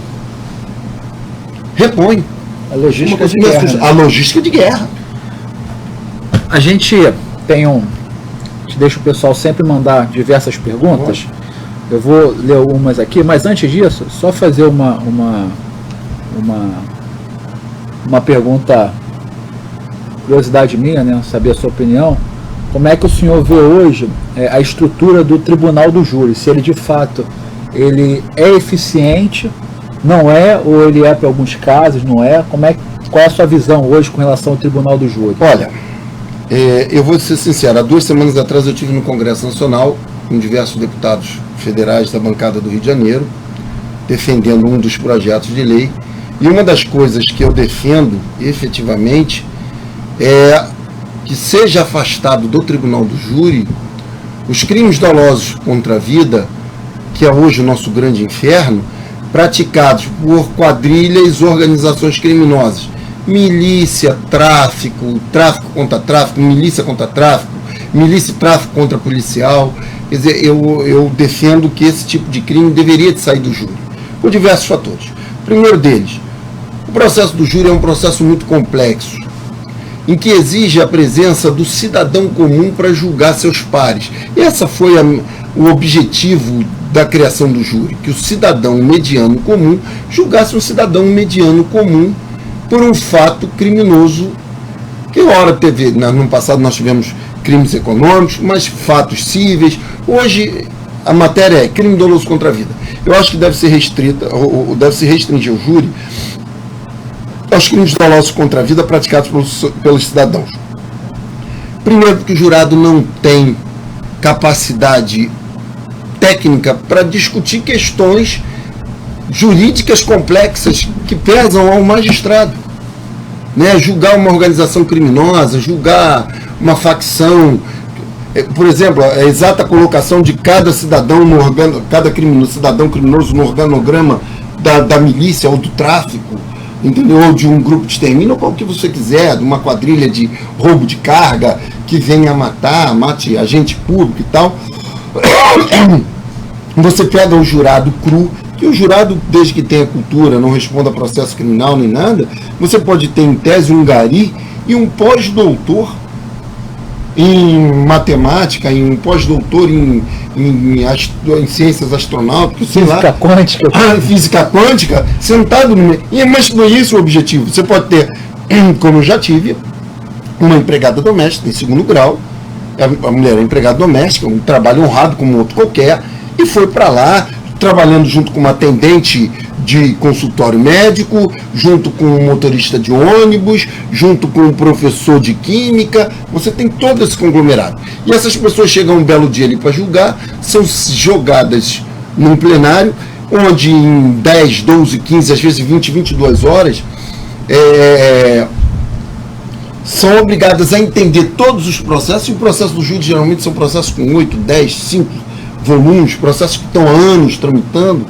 repõem. A logística de guerra. A logística de guerra. A gente tem deixa o pessoal sempre mandar diversas perguntas. Eu vou ler algumas aqui, mas antes disso, só fazer uma pergunta, curiosidade minha, né? Saber a sua opinião. Como é que o senhor vê hoje a estrutura do Tribunal do Júri? Se ele de fato ele é eficiente, não é, ou ele é para alguns casos, não é? Qual é a sua visão hoje com relação ao Tribunal do Júri? Olha, eu vou ser sincero, há 2 semanas atrás eu estive no Congresso Nacional com diversos deputados federais da bancada do Rio de Janeiro, defendendo um dos projetos de lei, e uma das coisas que eu defendo efetivamente é que seja afastado do Tribunal do Júri os crimes dolosos contra a vida, que é hoje o nosso grande inferno, praticados por quadrilhas e organizações criminosas. Milícia, tráfico, tráfico contra tráfico, milícia contra tráfico, milícia e tráfico contra policial. Quer dizer, eu defendo que esse tipo de crime deveria de sair do júri, por diversos fatores. O primeiro deles, o processo do júri é um processo muito complexo, em que exige a presença do cidadão comum para julgar seus pares. E essa foi o objetivo da criação do júri, que o cidadão mediano comum julgasse um cidadão mediano comum por um fato criminoso, que ora teve, no passado nós tivemos crimes econômicos, mas fatos cíveis. Hoje a matéria é crime doloso contra a vida. Eu acho que deve ser restrita, ou deve se restringir o júri aos crimes dolosos contra a vida praticados pelos cidadãos. Primeiro, porque o jurado não tem capacidade técnica para discutir questões jurídicas complexas que pesam ao magistrado, né? Julgar uma organização criminosa, julgar uma facção, por exemplo, a exata colocação de cada cidadão cidadão criminoso no organograma da milícia ou do tráfico, entendeu? Ou de um grupo de extermínio, ou qual que você quiser, de uma quadrilha de roubo de carga que venha mate agente público e tal. Você pega o jurado cru, que o jurado, desde que tenha cultura, não responda a processo criminal nem nada, você pode ter em tese um gari e um pós-doutor em matemática, em um pós-doutor em ciências astronáuticas, sei lá. Quântica. Física quântica, sentado no meio. Mas não é isso o objetivo. Você pode ter, como eu já tive, uma empregada doméstica em 2º grau, a mulher é empregada doméstica, um trabalho honrado como outro qualquer, e foi para lá, trabalhando junto com uma atendente de consultório médico, junto com um motorista de ônibus, junto com um professor de química. Você tem todo esse conglomerado. E essas pessoas chegam um belo dia ali para julgar, são jogadas num plenário, onde em 10, 12, 15, às vezes 20, 22 horas, são obrigadas a entender todos os processos, e o processo do júri geralmente são processos com 8, 10, 5 volumes, processos que estão há anos tramitando,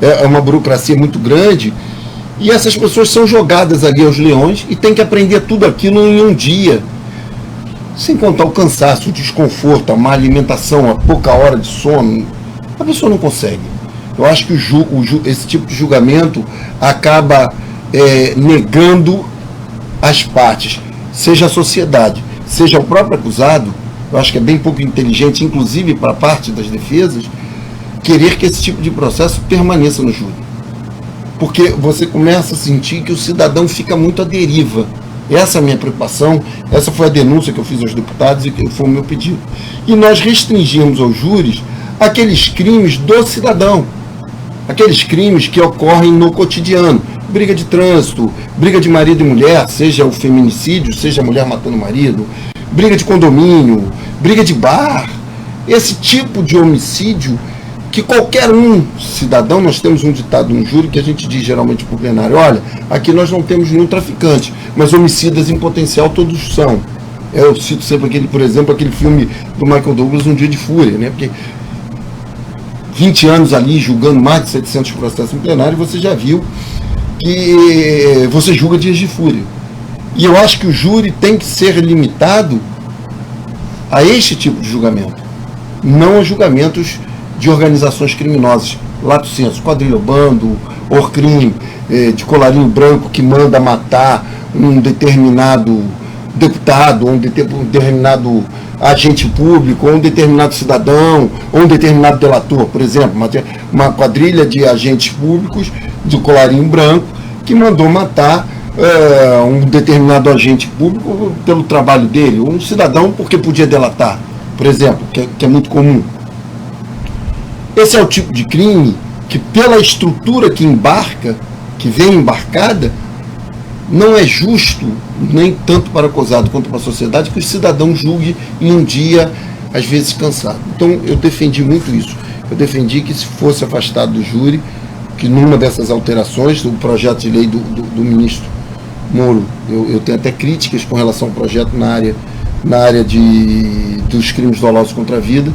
é uma burocracia muito grande, e essas pessoas são jogadas ali aos leões e tem que aprender tudo aquilo em um dia, sem contar o cansaço, o desconforto, a má alimentação, a pouca hora de sono. A pessoa não consegue. Eu acho que esse tipo de julgamento acaba negando as partes, seja a sociedade, seja o próprio acusado. Eu acho que é bem pouco inteligente, inclusive para a parte das defesas, querer que esse tipo de processo permaneça no júri. Porque você começa a sentir que o cidadão fica muito à deriva. Essa é a minha preocupação, essa foi a denúncia que eu fiz aos deputados e que foi o meu pedido. E nós restringimos aos júris aqueles crimes do cidadão. aqueles crimes que ocorrem no cotidiano, briga de trânsito, briga de marido e mulher, seja o feminicídio, seja a mulher matando o marido, briga de condomínio, briga de bar, esse tipo de homicídio que qualquer cidadão, nós temos um ditado no júri que a gente diz geralmente para o plenário, olha, aqui nós não temos nenhum traficante, mas homicidas em potencial todos são. Eu cito sempre por exemplo, aquele filme do Michael Douglas, Um Dia de Fúria, né? Porque 20 anos ali julgando mais de 700 processos em plenário, você já viu que você julga dias de fúria. E eu acho que o júri tem que ser limitado a este tipo de julgamento, não a julgamentos de organizações criminosas, lato sensu, quadrilha, bando, orcrim, de colarinho branco que manda matar um determinado deputado, ou um determinado agente público, ou um determinado cidadão, ou um determinado delator, por exemplo, uma quadrilha de agentes públicos de colarinho branco que mandou matar um determinado agente público pelo trabalho dele, ou um cidadão porque podia delatar, por exemplo, que é muito comum. Esse é o tipo de crime que, pela estrutura que embarca, que vem embarcada, não é justo, nem tanto para o acusado quanto para a sociedade, que o cidadão julgue em um dia, às vezes, cansado. Então, eu defendi muito isso. Eu defendi que se fosse afastado do júri, que numa dessas alterações, do projeto de lei do ministro Moro, eu tenho até críticas com relação ao projeto na área dos crimes dolosos contra a vida,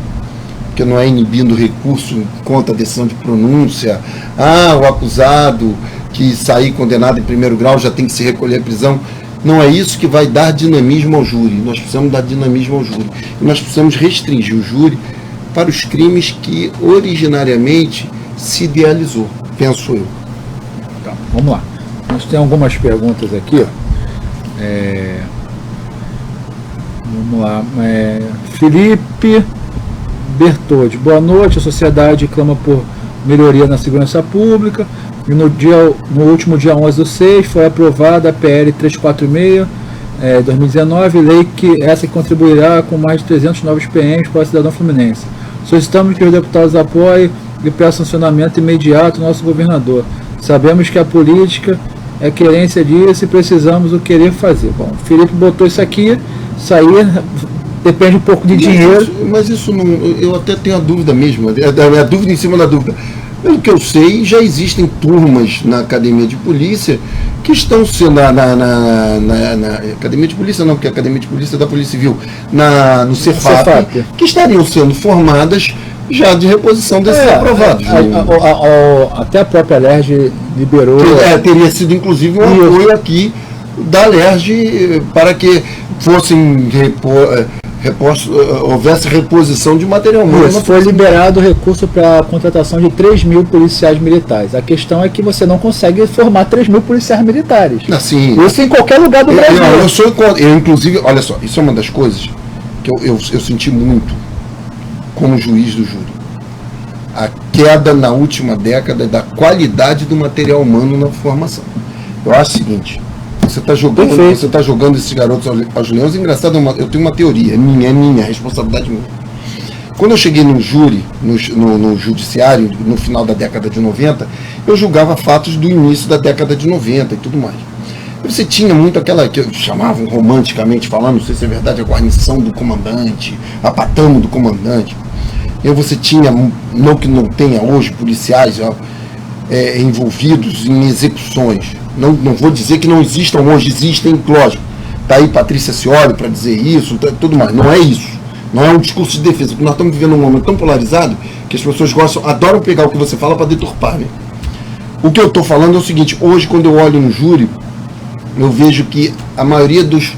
que não é inibindo o recurso contra a decisão de pronúncia. O acusado que sair condenado em primeiro grau já tem que se recolher à prisão. Não é isso que vai dar dinamismo ao júri. Nós precisamos dar dinamismo ao júri. E nós precisamos restringir o júri para os crimes que originariamente se idealizou, penso eu. Então, vamos lá. Nós temos algumas perguntas aqui. Vamos lá. Felipe Bertoldi, boa noite. A sociedade clama por melhoria na segurança pública. E no último dia 11/6 foi aprovada a PL 346 2019, lei que contribuirá com mais de 300 novos PMs para o cidadão fluminense. Solicitamos que os deputados apoiem e peçam sancionamento imediato ao nosso governador. Sabemos que a política é querência disso e precisamos o querer fazer. Bom, o Felipe botou isso aqui, sair depende um pouco de dinheiro. Mas isso não, eu até tenho a dúvida mesmo, a dúvida em cima da dúvida. Pelo que eu sei, já existem turmas na Academia de Polícia que estão sendo na Academia de Polícia não, porque a Academia de Polícia é da Polícia Civil, no Cefap, que estariam sendo formadas já de reposição desses aprovados. Até a própria LERJ liberou. Teria sido inclusive um apoio aqui da LERJ para que fossem houvesse reposição de material humano. Foi liberado o recurso para a contratação de 3.000 policiais militares. A questão é que você não consegue formar 3.000 policiais militares. Assim, isso em qualquer lugar do Brasil. Eu, inclusive, olha só, isso é uma das coisas que eu senti muito como juiz do júri. A queda na última década da qualidade do material humano na formação. Eu acho o seguinte: você está jogando esses garotos aos leões. Engraçado, eu tenho uma teoria, é minha, responsabilidade minha. Quando eu cheguei no júri, no judiciário, no final da década de 90, eu julgava fatos do início da década de 90 e tudo mais. Você tinha muito aquela que chamavam romanticamente falando, não sei se é verdade, a guarnição do comandante, a patamo do comandante. E você tinha, não que não tenha hoje, policiais envolvidos em execuções. Não vou dizer que não existam hoje, existem, lógico. Está aí Patrícia Cioli para dizer isso, tudo mais. Não é isso. Não é um discurso de defesa, porque nós estamos vivendo um momento tão polarizado que as pessoas adoram pegar o que você fala para deturpar, né? O que eu estou falando é o seguinte: hoje, quando eu olho no júri, eu vejo que a maioria dos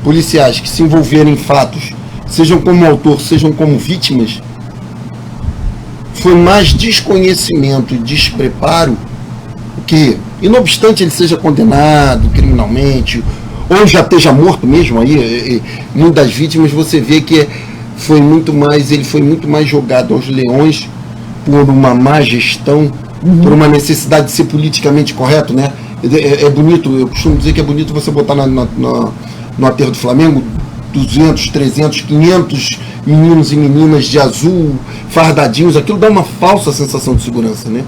policiais que se envolverem em fatos, sejam como autor, sejam como vítimas, foi mais desconhecimento e despreparo que, e não obstante ele seja condenado criminalmente, ou já esteja morto mesmo, aí muitas das vítimas você vê que ele foi muito mais jogado aos leões por uma má gestão, por uma necessidade de ser politicamente correto, né? É bonito, eu costumo dizer que é bonito você botar no aterro do Flamengo 200, 300, 500 meninos e meninas de azul, fardadinhos, aquilo dá uma falsa sensação de segurança, né?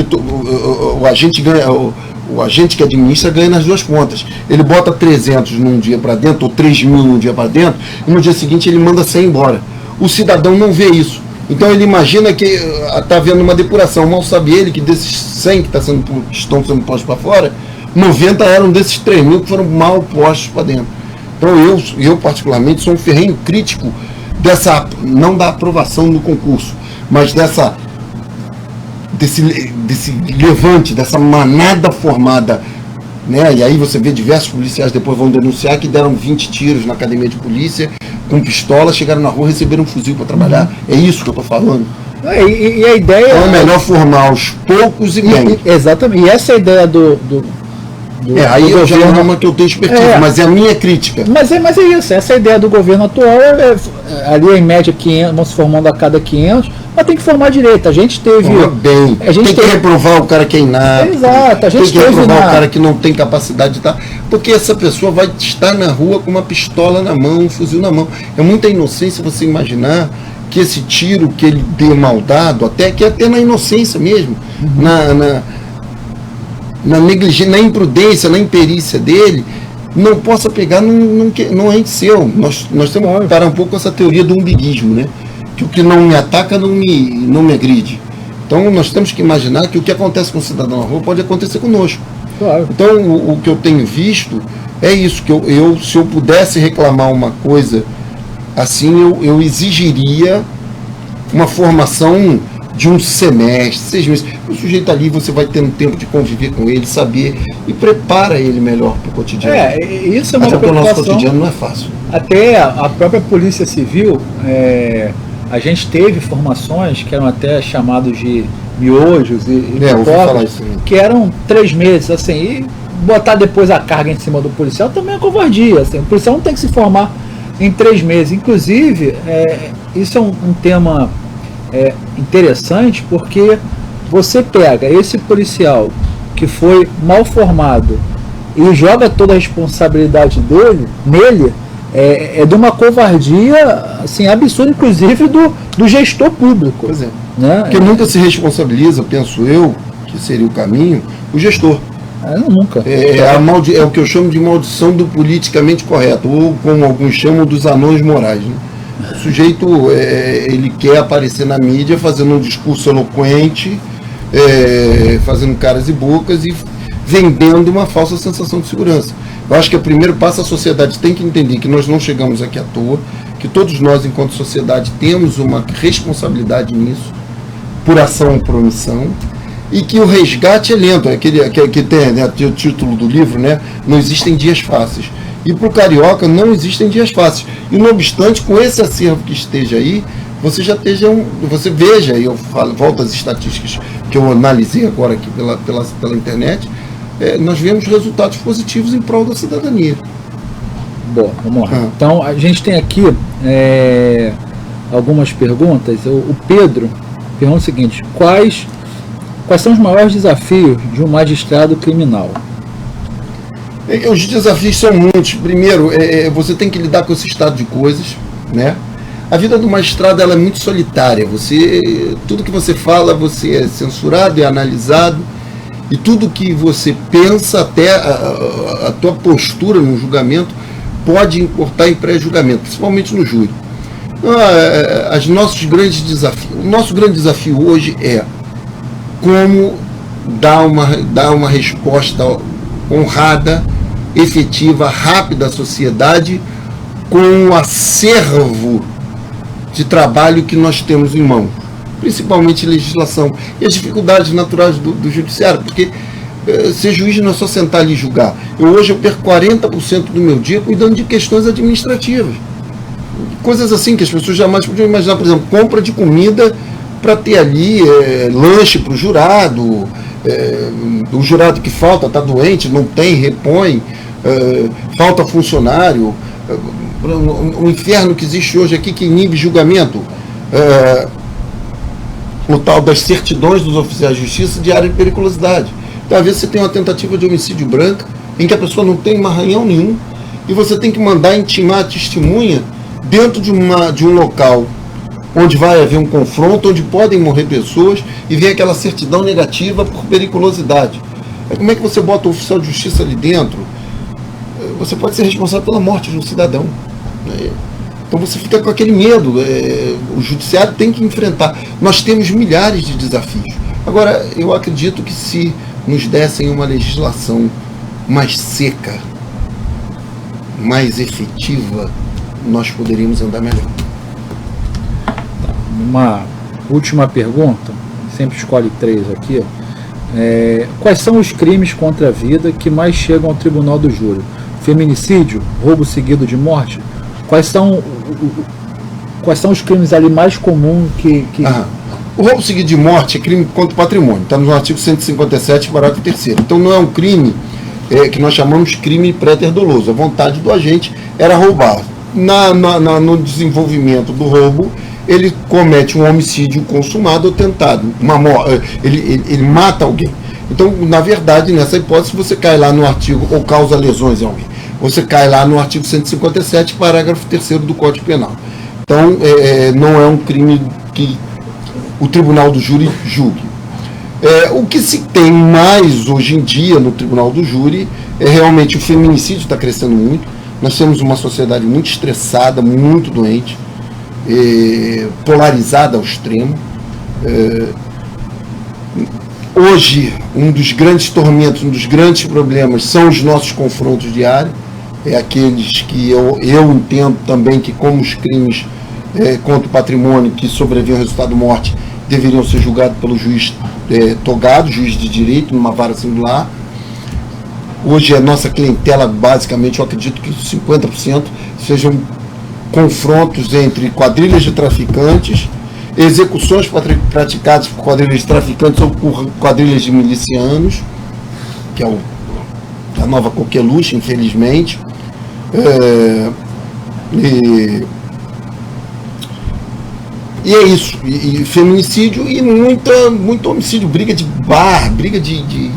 porque o agente ganha, o agente que administra ganha nas duas pontas. Ele bota 300 num dia para dentro, ou 3.000 num dia para dentro, e no dia seguinte ele manda 100 embora. O cidadão não vê isso. Então ele imagina que está havendo uma depuração. Mal sabe ele que desses 100 que estão sendo postos para fora, 90 eram desses 3.000 que foram mal postos para dentro. Então eu particularmente sou um ferrenho crítico não da aprovação do concurso, mas desse levante, dessa manada formada, né? E aí você vê diversos policiais depois vão denunciar que deram 20 tiros na academia de polícia, com pistola, chegaram na rua e receberam um fuzil para trabalhar. É isso que eu estou falando. E a ideia então é melhor formar aos poucos e bem. Exatamente. E essa é a ideia do aí eu já não é uma que eu tenho expertise, mas é a minha crítica. Mas é isso, essa é a ideia do governo atual, ali em média 500, vão se formando a cada 500, mas tem que formar direito. A gente teve... tem que reprovar o cara que é inapto. Exato, a gente tem que reprovar o cara que não tem capacidade de estar... Porque essa pessoa vai estar na rua com uma pistola na mão, um fuzil na mão. É muita inocência você imaginar que esse tiro que ele deu mal dado, até na inocência mesmo, na negligência, na imprudência, na imperícia dele, não possa pegar num ente seu. Nós temos que parar um pouco com essa teoria do umbiguismo, né? Que o que não me ataca não me agride. Então nós temos que imaginar que o que acontece com o cidadão na rua pode acontecer conosco. Claro. Então o que eu tenho visto é isso, que se eu pudesse reclamar uma coisa assim, eu exigiria uma formação de um semestre, 6 meses. O sujeito ali, você vai tendo tempo de conviver com ele, saber, e prepara ele melhor para o cotidiano. Isso é uma preocupação. Até porque o nosso cotidiano não é fácil. Até a própria Polícia Civil, a gente teve formações que eram até chamados de miojos e pipocas, que eram 3 meses, assim, e botar depois a carga em cima do policial também é covardia, assim. O policial não tem que se formar em 3 meses. Inclusive, isso é um tema interessante, porque você pega esse policial que foi mal formado e joga toda a responsabilidade nele, de uma covardia assim, absurda, inclusive do gestor público. Pois é. Né? Porque nunca se responsabiliza, penso eu, que seria o caminho, o gestor. Nunca. É o que eu chamo de maldição do politicamente correto, ou como alguns chamam dos anões morais, né? O sujeito, ele quer aparecer na mídia fazendo um discurso eloquente, fazendo caras e bocas e vendendo uma falsa sensação de segurança. Eu acho que o primeiro passo, a sociedade tem que entender que nós não chegamos aqui à toa, que todos nós, enquanto sociedade, temos uma responsabilidade nisso, por ação ou por omissão, e que o resgate é lento, que tem, né, o título do livro, né, não existem dias fáceis. E para o carioca não existem dias fáceis. E não obstante, com esse acervo que esteja aí, você já você veja, e eu volto às estatísticas que eu analisei agora aqui pela internet, nós vemos resultados positivos em prol da cidadania. Bom, vamos lá. Então, a gente tem aqui algumas perguntas. O Pedro pergunta o seguinte: quais são os maiores desafios de um magistrado criminal? Os desafios são muitos. Primeiro, você tem que lidar com esse estado de coisas, né? A vida do magistrado, ela é muito solitária. Tudo que você fala, você é censurado, é analisado, e tudo que você pensa, até a tua postura no julgamento, pode importar em pré-julgamento, principalmente no júri. O nosso grande desafio hoje é como dar uma resposta honrada, efetiva, rápida à sociedade, com o acervo de trabalho que nós temos em mão, principalmente legislação, e as dificuldades naturais do judiciário, porque ser juiz não é só sentar ali e julgar. Hoje eu perco 40% do meu dia cuidando de questões administrativas, coisas assim que as pessoas jamais podiam imaginar. Por exemplo, compra de comida para ter ali lanche para o jurado, o jurado que falta, está doente, não tem, repõe, falta funcionário, o inferno que existe hoje aqui que inibe julgamento, o tal das certidões dos oficiais de justiça de área de periculosidade. Então, às vezes você tem uma tentativa de homicídio branca, em que a pessoa não tem arranhão nenhum, e você tem que mandar intimar a testemunha dentro de um local onde vai haver um confronto, onde podem morrer pessoas e vem aquela certidão negativa por periculosidade. Como é que você bota o oficial de justiça ali dentro? Você pode ser responsável pela morte de um cidadão. Então você fica com aquele medo. O judiciário tem que enfrentar. Nós temos milhares de desafios. Agora, eu acredito que se nos dessem uma legislação mais seca, mais efetiva, nós poderíamos andar melhor. Uma última pergunta, sempre escolhe 3 aqui. Quais são os crimes contra a vida que mais chegam ao tribunal do júri? Feminicídio, roubo seguido de morte? Quais são os crimes ali mais comuns que... O roubo seguido de morte é crime contra o patrimônio, está no artigo 157, parágrafo 3º. Então não é um crime que nós chamamos de crime pré-doloso. A vontade do agente era roubar. No desenvolvimento do roubo, ele comete um homicídio consumado ou tentado. Ele mata alguém. Então, na verdade, nessa hipótese, você cai lá no artigo, ou causa lesões em alguém. Você cai lá no artigo 157, parágrafo 3º do Código Penal. Então, não é um crime que o tribunal do júri julgue. O que se tem mais hoje em dia no tribunal do júri é realmente o feminicídio, está crescendo muito. Nós temos uma sociedade muito estressada, muito doente, polarizada ao extremo. Hoje, um dos grandes tormentos, um dos grandes problemas são os nossos confrontos diários. Aqueles que eu entendo também que, como os crimes contra o patrimônio que sobrevêm ao resultado de morte, deveriam ser julgados pelo juiz togado, juiz de direito, numa vara singular. Hoje a nossa clientela, basicamente, eu acredito que 50% sejam confrontos entre quadrilhas de traficantes, execuções praticadas por quadrilhas de traficantes ou por quadrilhas de milicianos, que é a nova coqueluche, infelizmente. E é isso, e feminicídio e muito homicídio, briga de bar, briga de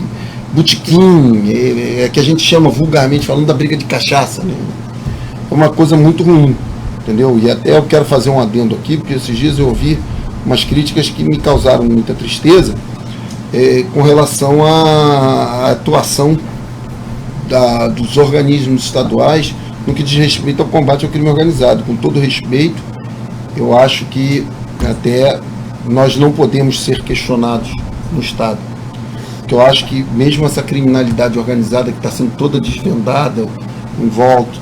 botequim, que a gente chama vulgarmente falando da briga de cachaça, né? É uma coisa muito ruim, entendeu? E até eu quero fazer um adendo aqui, porque esses dias eu ouvi umas críticas que me causaram muita tristeza com relação à atuação dos organismos estaduais no que diz respeito ao combate ao crime organizado. Com todo respeito, eu acho que até nós não podemos ser questionados no Estado. Porque eu acho que mesmo essa criminalidade organizada que está sendo toda desvendada,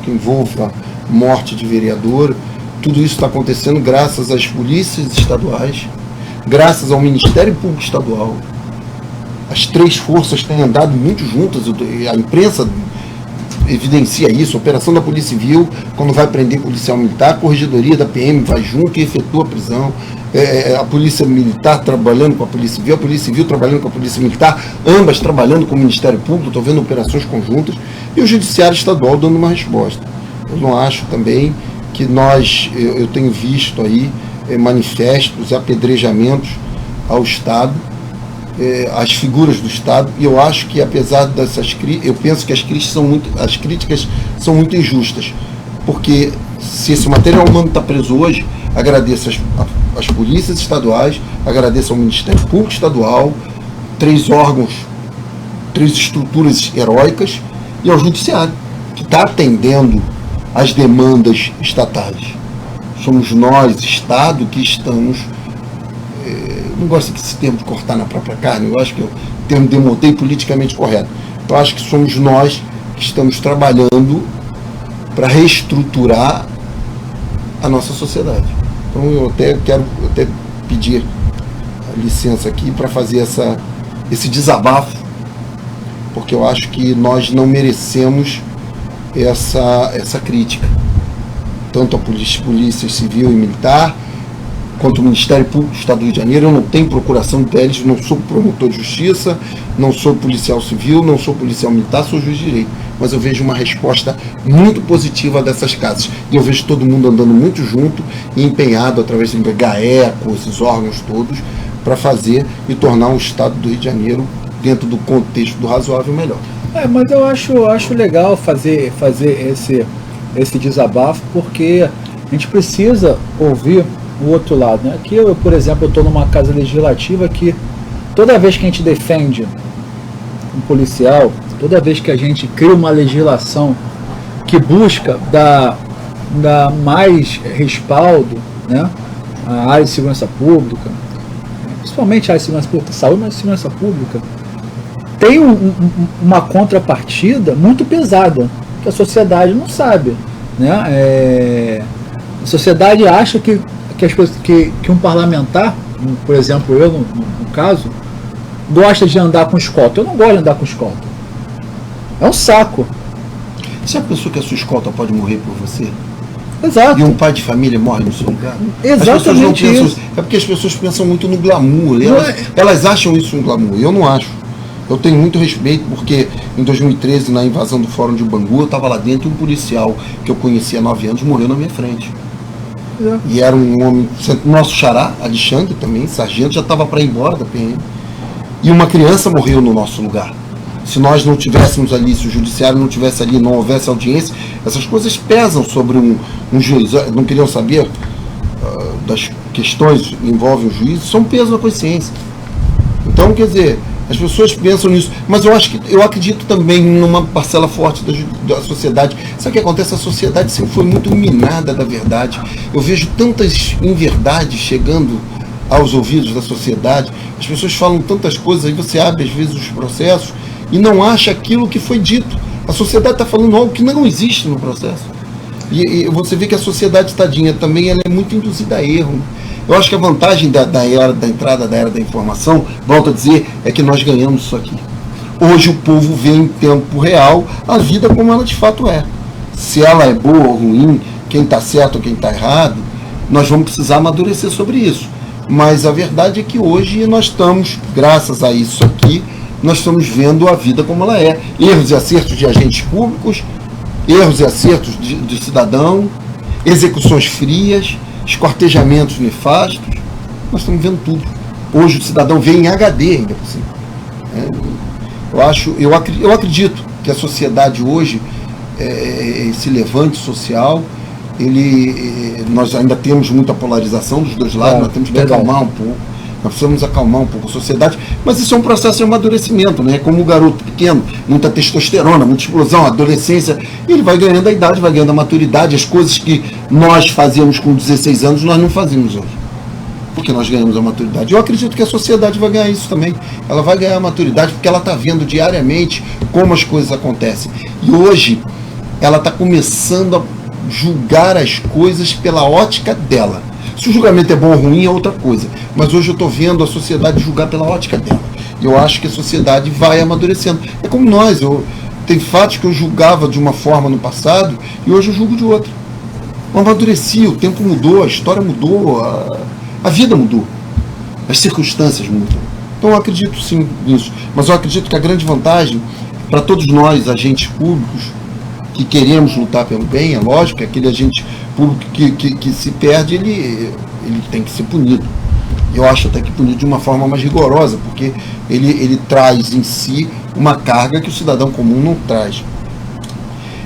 que envolva morte de vereador, tudo isso está acontecendo graças às polícias estaduais, graças ao Ministério Público Estadual. As 3 forças têm andado muito juntas, a imprensa evidencia isso, a operação da Polícia Civil, quando vai prender policial militar, a corregedoria da PM vai junto e efetua a prisão, a Polícia Militar trabalhando com a Polícia Civil, a Polícia Civil trabalhando com a Polícia Militar, ambas trabalhando com o Ministério Público, estou vendo operações conjuntas, e o Judiciário Estadual dando uma resposta. Eu não acho também que eu tenho visto aí manifestos, apedrejamentos ao Estado, as figuras do Estado, e eu acho que apesar dessas críticas, eu penso que as críticas são muito injustas, porque se esse material humano está preso hoje, agradeço às polícias estaduais, agradeço ao Ministério Público Estadual, 3 órgãos, 3 estruturas heróicas, e ao Judiciário, que está atendendo às demandas estatais. Somos nós, Estado, que estamos... não gosto desse termo de cortar na própria carne, eu acho que é o termo demotei politicamente correto. Eu acho que somos nós que estamos trabalhando para reestruturar a nossa sociedade. Então eu quero pedir licença aqui para fazer esse desabafo, porque eu acho que nós não merecemos essa crítica, tanto a polícia civil e militar, quanto o Ministério Público do Estado do Rio de Janeiro. Eu não tenho procuração de deles, não sou promotor de justiça, não sou policial civil, não sou policial militar, sou juiz de direito. Mas eu vejo uma resposta muito positiva dessas casas. E eu vejo todo mundo andando muito junto e empenhado através do GAECO, esses órgãos todos, para fazer e tornar o Estado do Rio de Janeiro, dentro do contexto do razoável, melhor. Mas eu acho legal fazer esse desabafo, porque a gente precisa ouvir o outro lado, né? Aqui, por exemplo, eu estou numa casa legislativa que toda vez que a gente defende um policial, toda vez que a gente cria uma legislação que busca dar mais respaldo, né, à área de segurança pública, principalmente a área de segurança pública, saúde, mas segurança pública, tem uma contrapartida muito pesada, que a sociedade não sabe, né? A sociedade acha que um parlamentar, por exemplo, eu no caso, gosta de andar com escolta. Eu não gosto de andar com escolta. É um saco. Você já pensou que a sua escolta pode morrer por você? Exato. E um pai de família morre no seu lugar? Exatamente isso. É porque as pessoas pensam muito no glamour. Elas acham isso um glamour. Eu não acho. Eu tenho muito respeito porque em 2013, na invasão do Fórum de Bangu, eu estava lá dentro e um policial que eu conhecia há 9 anos morreu na minha frente. E era um homem, nosso xará, Alexandre também, sargento, já estava para ir embora da PM. E uma criança morreu no nosso lugar. Se nós não tivéssemos ali, se o judiciário não tivesse ali, não houvesse audiência, essas coisas pesam sobre um juiz. Não queriam saber das questões que envolvem o juiz, são peso na consciência. Então, quer dizer, as pessoas pensam nisso, mas eu acredito também numa parcela forte da sociedade. Sabe o que acontece? A sociedade sempre foi muito minada da verdade. Eu vejo tantas inverdades chegando aos ouvidos da sociedade. As pessoas falam tantas coisas, aí você abre às vezes os processos e não acha aquilo que foi dito. A sociedade está falando algo que não existe no processo. E você vê que a sociedade, tadinha, também ela é muito induzida a erro. Eu acho que a vantagem da entrada da era da informação, volto a dizer, é que nós ganhamos isso aqui. Hoje o povo vê em tempo real a vida como ela de fato é. Se ela é boa ou ruim, quem está certo ou quem está errado, nós vamos precisar amadurecer sobre isso. Mas a verdade é que hoje nós estamos, graças a isso aqui, nós estamos vendo a vida como ela é. Erros e acertos de agentes públicos, erros e acertos de cidadão, execuções frias, esquartejamentos nefastos. Nós estamos vendo tudo. Hoje o cidadão vê em HD ainda por cima. Eu acredito que a sociedade hoje, esse levante social, nós ainda temos muita polarização dos dois lados, nós temos que acalmar um pouco. Nós precisamos acalmar um pouco a sociedade, mas isso é um processo de amadurecimento, né? Como o garoto pequeno, muita testosterona, muita explosão, adolescência, ele vai ganhando a idade, vai ganhando a maturidade, as coisas que nós fazíamos com 16 anos, nós não fazemos hoje, porque nós ganhamos a maturidade. Eu acredito que a sociedade vai ganhar isso também, ela vai ganhar a maturidade, porque ela está vendo diariamente como as coisas acontecem, e hoje ela está começando a julgar as coisas pela ótica dela. Se o julgamento é bom ou ruim é outra coisa. Mas hoje eu estou vendo a sociedade julgar pela ótica dela. Eu acho que a sociedade vai amadurecendo. É como nós. Tem fatos que eu julgava de uma forma no passado e hoje eu julgo de outra. Eu amadureci, o tempo mudou, a história mudou, a vida mudou. As circunstâncias mudam. Então eu acredito sim nisso. Mas eu acredito que a grande vantagem para todos nós, agentes públicos, que queremos lutar pelo bem, é lógico, aquele agente público que se perde, ele tem que ser punido. Eu acho até que punido de uma forma mais rigorosa, porque ele traz em si uma carga que o cidadão comum não traz.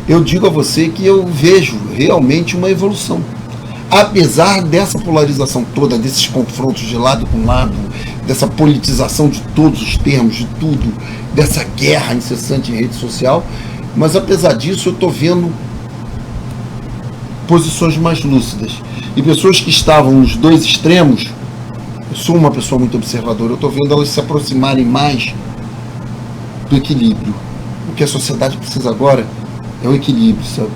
Eu digo a você que eu vejo realmente uma evolução. Apesar dessa polarização toda, desses confrontos de lado com lado, dessa politização de todos os termos, de tudo, dessa guerra incessante em rede social, mas apesar disso eu estou vendo posições mais lúcidas. E pessoas que estavam nos dois extremos, eu sou uma pessoa muito observadora, eu estou vendo elas se aproximarem mais do equilíbrio. O que a sociedade precisa agora é o equilíbrio, sabe?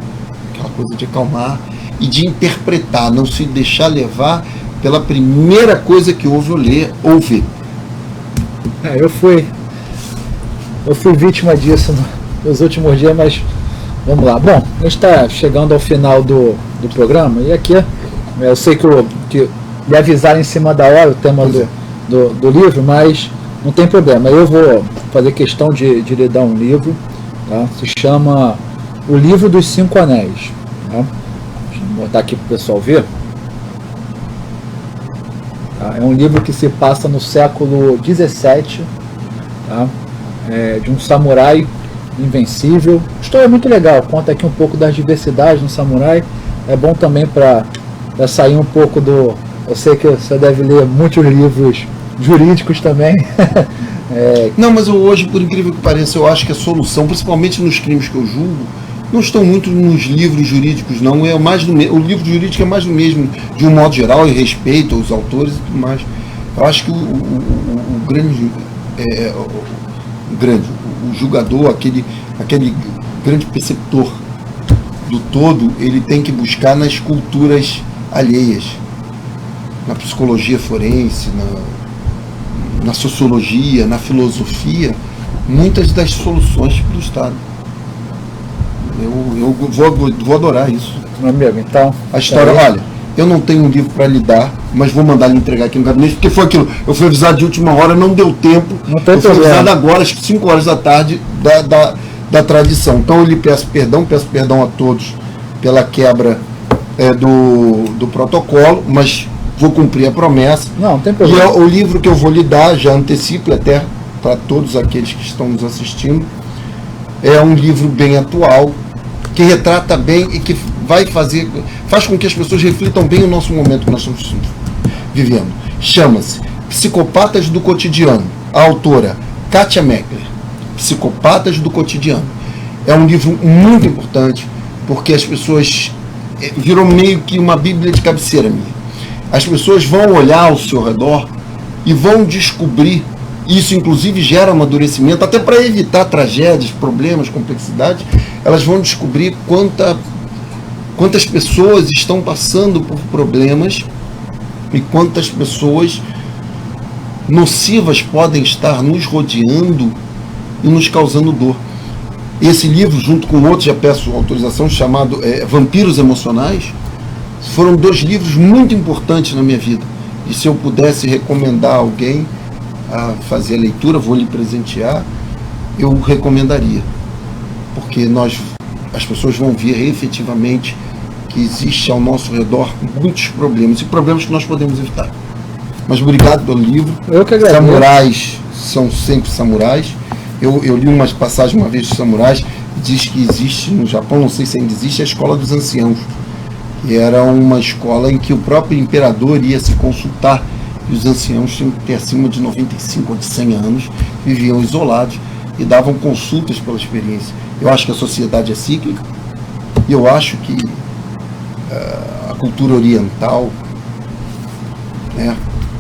Aquela coisa de acalmar e de interpretar, não se deixar levar pela primeira coisa que ouve ou ler ou ver. Eu fui vítima disso nos últimos dias, mas vamos lá. Bom, a gente está chegando ao final do programa e aqui eu sei que me avisaram em cima da hora o tema do livro, mas não tem problema. Eu vou fazer questão de lhe dar um livro, tá? Se chama O Livro dos Cinco Anéis. Tá? Deixa eu botar aqui para o pessoal ver. Tá? É um livro que se passa no século XVII, tá? De um samurai invencível. A história é muito legal, conta aqui um pouco das diversidades no samurai. É bom também para sair um pouco Eu sei que você deve ler muitos livros jurídicos também. Não, mas eu hoje, por incrível que pareça, eu acho que a solução, principalmente nos crimes que eu julgo, não estão muito nos livros jurídicos, não. É mais do o livro jurídico é mais do mesmo, de um modo geral, e respeito aos autores e tudo mais. Eu acho que o julgador, aquele grande perceptor do todo, ele tem que buscar nas culturas alheias, na psicologia forense, na sociologia, na filosofia, muitas das soluções para o Estado. Eu vou adorar isso. Meu amigo, então... A história, olha, eu não tenho um livro para lhe dar, mas vou mandar lhe entregar aqui no gabinete, porque foi aquilo, eu fui avisado de última hora, não deu tempo, eu fui avisado agora, às 5 horas da tarde, da tradição. Então eu lhe peço perdão a todos pela quebra do protocolo, mas vou cumprir a promessa. Não tem problema. E o livro que eu vou lhe dar, já antecipo até para todos aqueles que estão nos assistindo, é um livro bem atual, que retrata bem e que faz com que as pessoas reflitam bem o nosso momento que nós estamos vivendo. Chama-se Psicopatas do Cotidiano, a autora Katia Meckler. Psicopatas do Cotidiano. É um livro muito importante, porque as pessoas virou meio que uma bíblia de cabeceira minha. As pessoas vão olhar ao seu redor e vão descobrir, isso inclusive gera amadurecimento, até para evitar tragédias, problemas, complexidades, elas vão descobrir quantas pessoas estão passando por problemas e quantas pessoas nocivas podem estar nos rodeando e nos causando dor. Esse livro, junto com outros, já peço autorização, chamado Vampiros Emocionais, foram 2 livros muito importantes na minha vida. E se eu pudesse recomendar a alguém a fazer a leitura, vou lhe presentear, eu recomendaria. Porque as pessoas vão ver efetivamente que existe ao nosso redor muitos problemas, e problemas que nós podemos evitar. Mas obrigado pelo livro. Eu que agradeço. Samurais são sempre samurais. Eu li umas passagens uma vez dos samurais, diz que existe no Japão, não sei se ainda existe, a Escola dos Anciãos, que era uma escola em que o próprio imperador ia se consultar, e os anciãos tinham que ter acima de 95 ou de 100 anos, viviam isolados e davam consultas pela experiência. Eu acho que a sociedade é cíclica, e eu acho que a cultura oriental, né,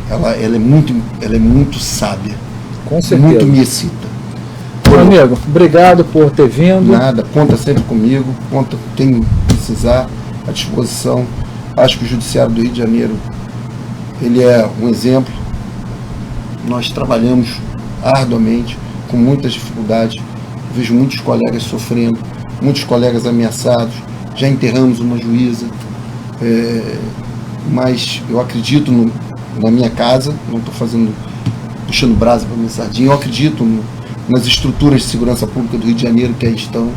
ela é muito sábia, com certeza. Muito me excita. Meu amigo, obrigado por ter vindo. Nada, conta sempre comigo, conta quem precisar, à disposição. Acho que o Judiciário do Rio de Janeiro, ele é um exemplo. Nós trabalhamos arduamente, com muitas dificuldades. Vejo muitos colegas sofrendo, muitos colegas ameaçados. Já enterramos uma juíza, mas eu acredito na minha casa, não estou puxando brasa para minha sardinha, eu acredito nas estruturas de segurança pública do Rio de Janeiro que aí estão.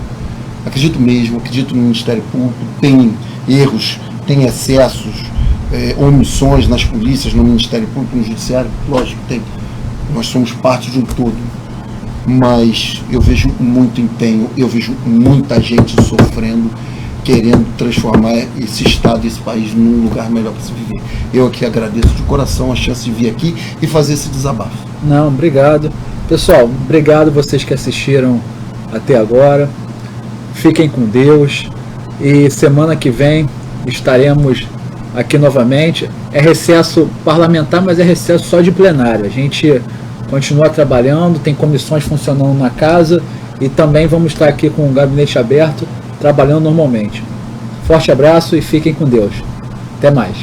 Acredito no Ministério Público, tem erros, tem excessos, omissões nas polícias, no Ministério Público, no Judiciário, lógico que tem. Nós somos parte de um todo. Mas eu vejo muito empenho, eu vejo muita gente sofrendo, querendo transformar esse estado, esse país num lugar melhor para se viver. Eu aqui agradeço de coração a chance de vir aqui e fazer esse desabafo. Não, obrigado. Pessoal, obrigado vocês que assistiram até agora. Fiquem com Deus. E semana que vem estaremos aqui novamente. É recesso parlamentar, mas é recesso só de plenário. A gente continua trabalhando, tem comissões funcionando na casa e também vamos estar aqui com o gabinete aberto, trabalhando normalmente. Forte abraço e fiquem com Deus. Até mais.